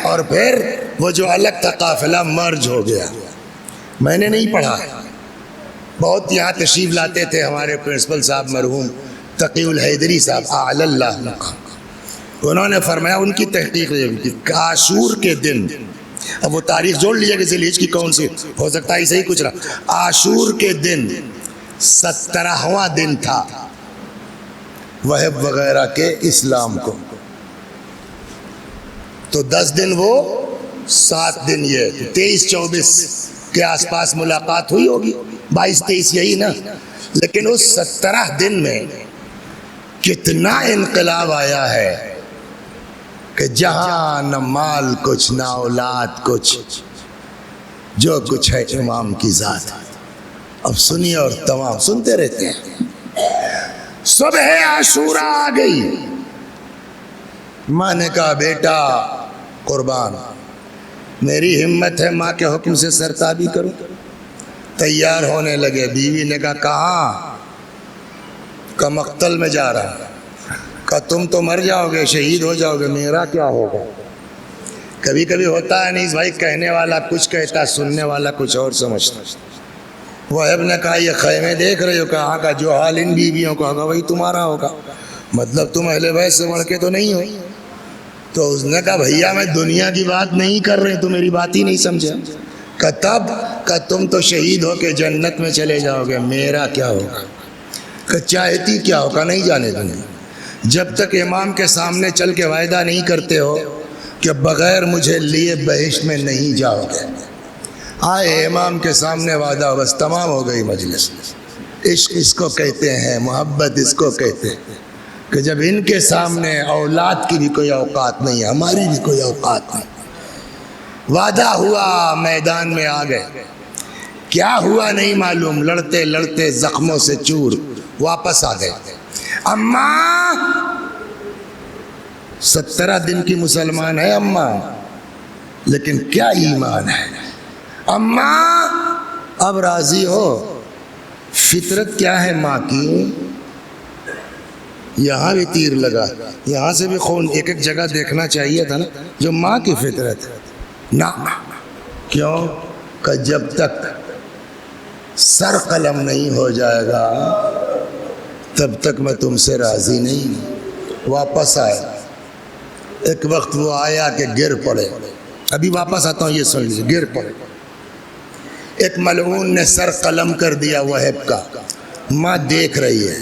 اور پھر وہ جو الگ تھا قافلہ مرج ہو گیا۔ میں نے نہیں پڑھا، بہت یہاں تشریف لاتے تھے ہمارے پرنسپل صاحب مرحوم تقی الحیدری صاحب اعلی اللہ مقام، انہوں نے فرمایا ان کی تحقیق کہ عاشور کے دن، اب وہ تاریخ جوڑ لیجیے کہ ذیلحج کی کون سی، ہو سکتا ہے صحیح کچھ رہا، عاشور کے دن 17واں دن تھا وہب وغیرہ کے اسلام کو، تو 10 دن وہ، 7 دن یہ، 23-24 کے آس پاس ملاقات ہوئی ہوگی، 22-23 یہی نا، لیکن اس 17 دن میں کتنا انقلاب آیا ہے کہ جہاں نہ مال کچھ، نہ اولاد کچھ، جو کچھ ہے امام کی ذات۔ اب سنیے اور تمام سنتے رہتے ہیں۔ صبح عاشورہ آ گئی، ماں نے کہا بیٹا قربان، میری ہمت ہے ماں کے حکم سے سرتابی کروں۔ تیار ہونے لگے، بیوی نے کہا کہاں؟ کہ مقتل میں جا رہا، کہ تم تو مر جاؤ گے، شہید ہو جاؤ گے، میرا کیا ہوگا؟ کبھی کبھی ہوتا ہے نہیں بھائی، کہنے والا کچھ کہتا، سننے والا کچھ اور سمجھتا۔ وہب نے کہا یہ خیمے دیکھ رہے ہو؟ کہا کا جو حال ان بیویوں کا ہوگا وہی تمہارا ہوگا، مطلب تم اہل بیت سے بڑھ کے تو نہیں ہو۔ تو اس نے کہا بھیا میں دنیا کی بات نہیں کر رہے، تو میری بات ہی نہیں سمجھا۔ کہ تب کہ تم تو شہید ہو کے جنت میں چلے جاؤ گے، میرا کیا ہوگا؟ کہ چاہتی کیا ہوگا نہیں جانے دوں گی، جب تک امام کے سامنے چل کے وعدہ نہیں کرتے ہو کہ بغیر مجھے لیے بہشت میں نہیں جاؤ گے۔ آئے امام کے سامنے وعدہ، بس تمام ہو گئی مجلس۔ عشق اس کو کہتے ہیں، محبت اس کو کہتے ہیں کہ جب ان کے سامنے اولاد کی بھی کوئی اوقات نہیں ہے، ہماری بھی کوئی اوقات نہیں۔ وعدہ ہوا، میدان میں آ گئے، کیا ہوا نہیں معلوم، لڑتے لڑتے زخموں سے چور واپس آ گئے۔ اماں 17 دن کی مسلمان ہے اماں، لیکن کیا ایمان ہے اماں، اب راضی ہو؟ فطرت کیا ہے ماں کی؟ یہاں بھی تیر لگا، یہاں سے بھی خون، ایک ایک جگہ دیکھنا چاہیے تھا نا، جو ماں کی فطرت ہے نا۔ کیوں؟ کہ جب تک سر قلم نہیں ہو جائے گا تب تک میں تم سے راضی نہیں ہوں۔ واپس آئے، ایک وقت وہ آیا کہ گر پڑے، ابھی واپس آتا ہوں، یہ سن لیجیے، گر پڑے۔ ایک ملعون نے سر قلم کر دیا وہب کا، ماں دیکھ رہی ہے،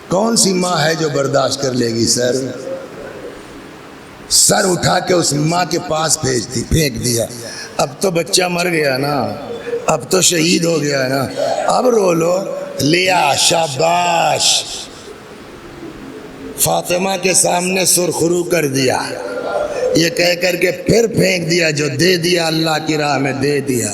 کون سی ماں ہے جو برداشت کر لے گی؟ سر اٹھا کے اس ماں کے پاس پھینک دیا۔ اب تو بچہ مر گیا نا، اب تو شہید ہو گیا نا، اب رو لو، لیا، شاباش۔ فاطمہ کے سامنے سرخرو کر دیا، یہ کہہ کر کے پھر پھینک دیا، جو دے دیا اللہ کی راہ میں دے دیا۔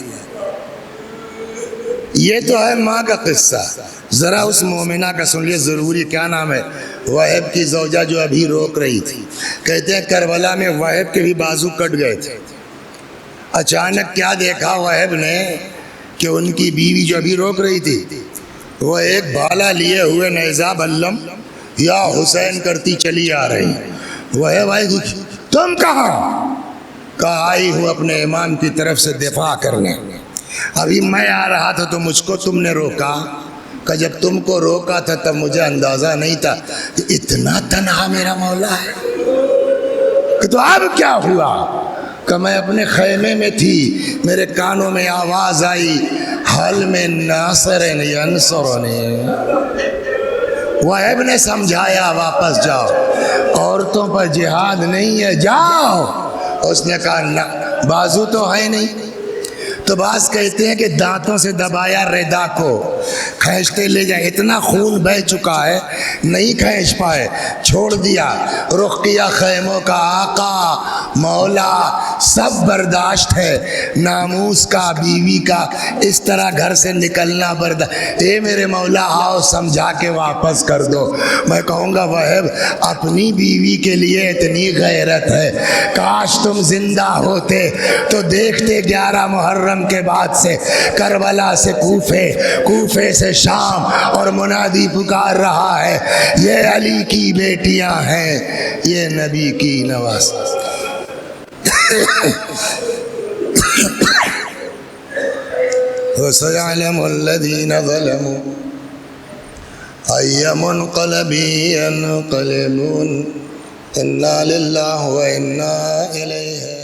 یہ تو ہے ماں کا قصہ۔ ذرا اس مومنہ کا سن لیے، ضروری، کیا نام ہے، وہب کی زوجہ، جو ابھی روک رہی تھی۔ کہتے ہیں کربلا میں وہب کے بھی بازو کٹ گئے تھے۔ اچانک کیا دیکھا وہب نے کہ ان کی بیوی جو ابھی روک رہی تھی، وہ ایک بھالا لیے ہوئے نیزہ بلم یا حسین کرتی چلی آ رہی۔ وہب آئی، تم کہاں؟ کہا آئی ہوں اپنے امام کی طرف سے دفاع کرنے، ابھی میں آ رہا تھا تو مجھ کو تم نے روکا۔ کہ جب تم کو روکا تھا تب مجھے اندازہ نہیں تھا کہ اتنا تنہا میرا مولا ہے۔ کہ تو اب کیا ہوا؟ کہ میں اپنے خیمے میں تھی، میرے کانوں میں آواز آئی، حل میں ناصر ینصرنی۔ وہب نے سمجھایا واپس جاؤ، عورتوں پر جہاد نہیں ہے، جاؤ۔ اس نے کہا نہ، بازو تو ہے نہیں۔ تو بعض کہتے ہیں کہ دانتوں سے دبایا ردا کو، کھینچتے لے جائیں، اتنا خون بہہ چکا ہے نہیں کھینچ پائے، چھوڑ دیا، رخ کیا خیموں کا، آقا مولا سب برداشت ہے، ناموس کا، بیوی کا، اس طرح گھر سے نکلنا برداشت، اے میرے مولا آؤ سمجھا کے واپس کر دو۔ میں کہوں گا وہب اپنی بیوی کے لیے اتنی غیرت ہے، کاش تم زندہ ہوتے تو دیکھتے 11 محرم کے بعد سے کربلا سے کوفے، کوفے سے شام، اور منادی پکار رہا ہے، یہ علی کی بیٹیاں ہیں، یہ نبی کی نواز۔ وَسَيَعْلَمُ الَّذِينَ ظَلَمُوا أَيَّ مُنقَلَبٍ يَنقَلِبُونَ إِنَّا لِلَّهِ وَإِنَّا إِلَيْهِ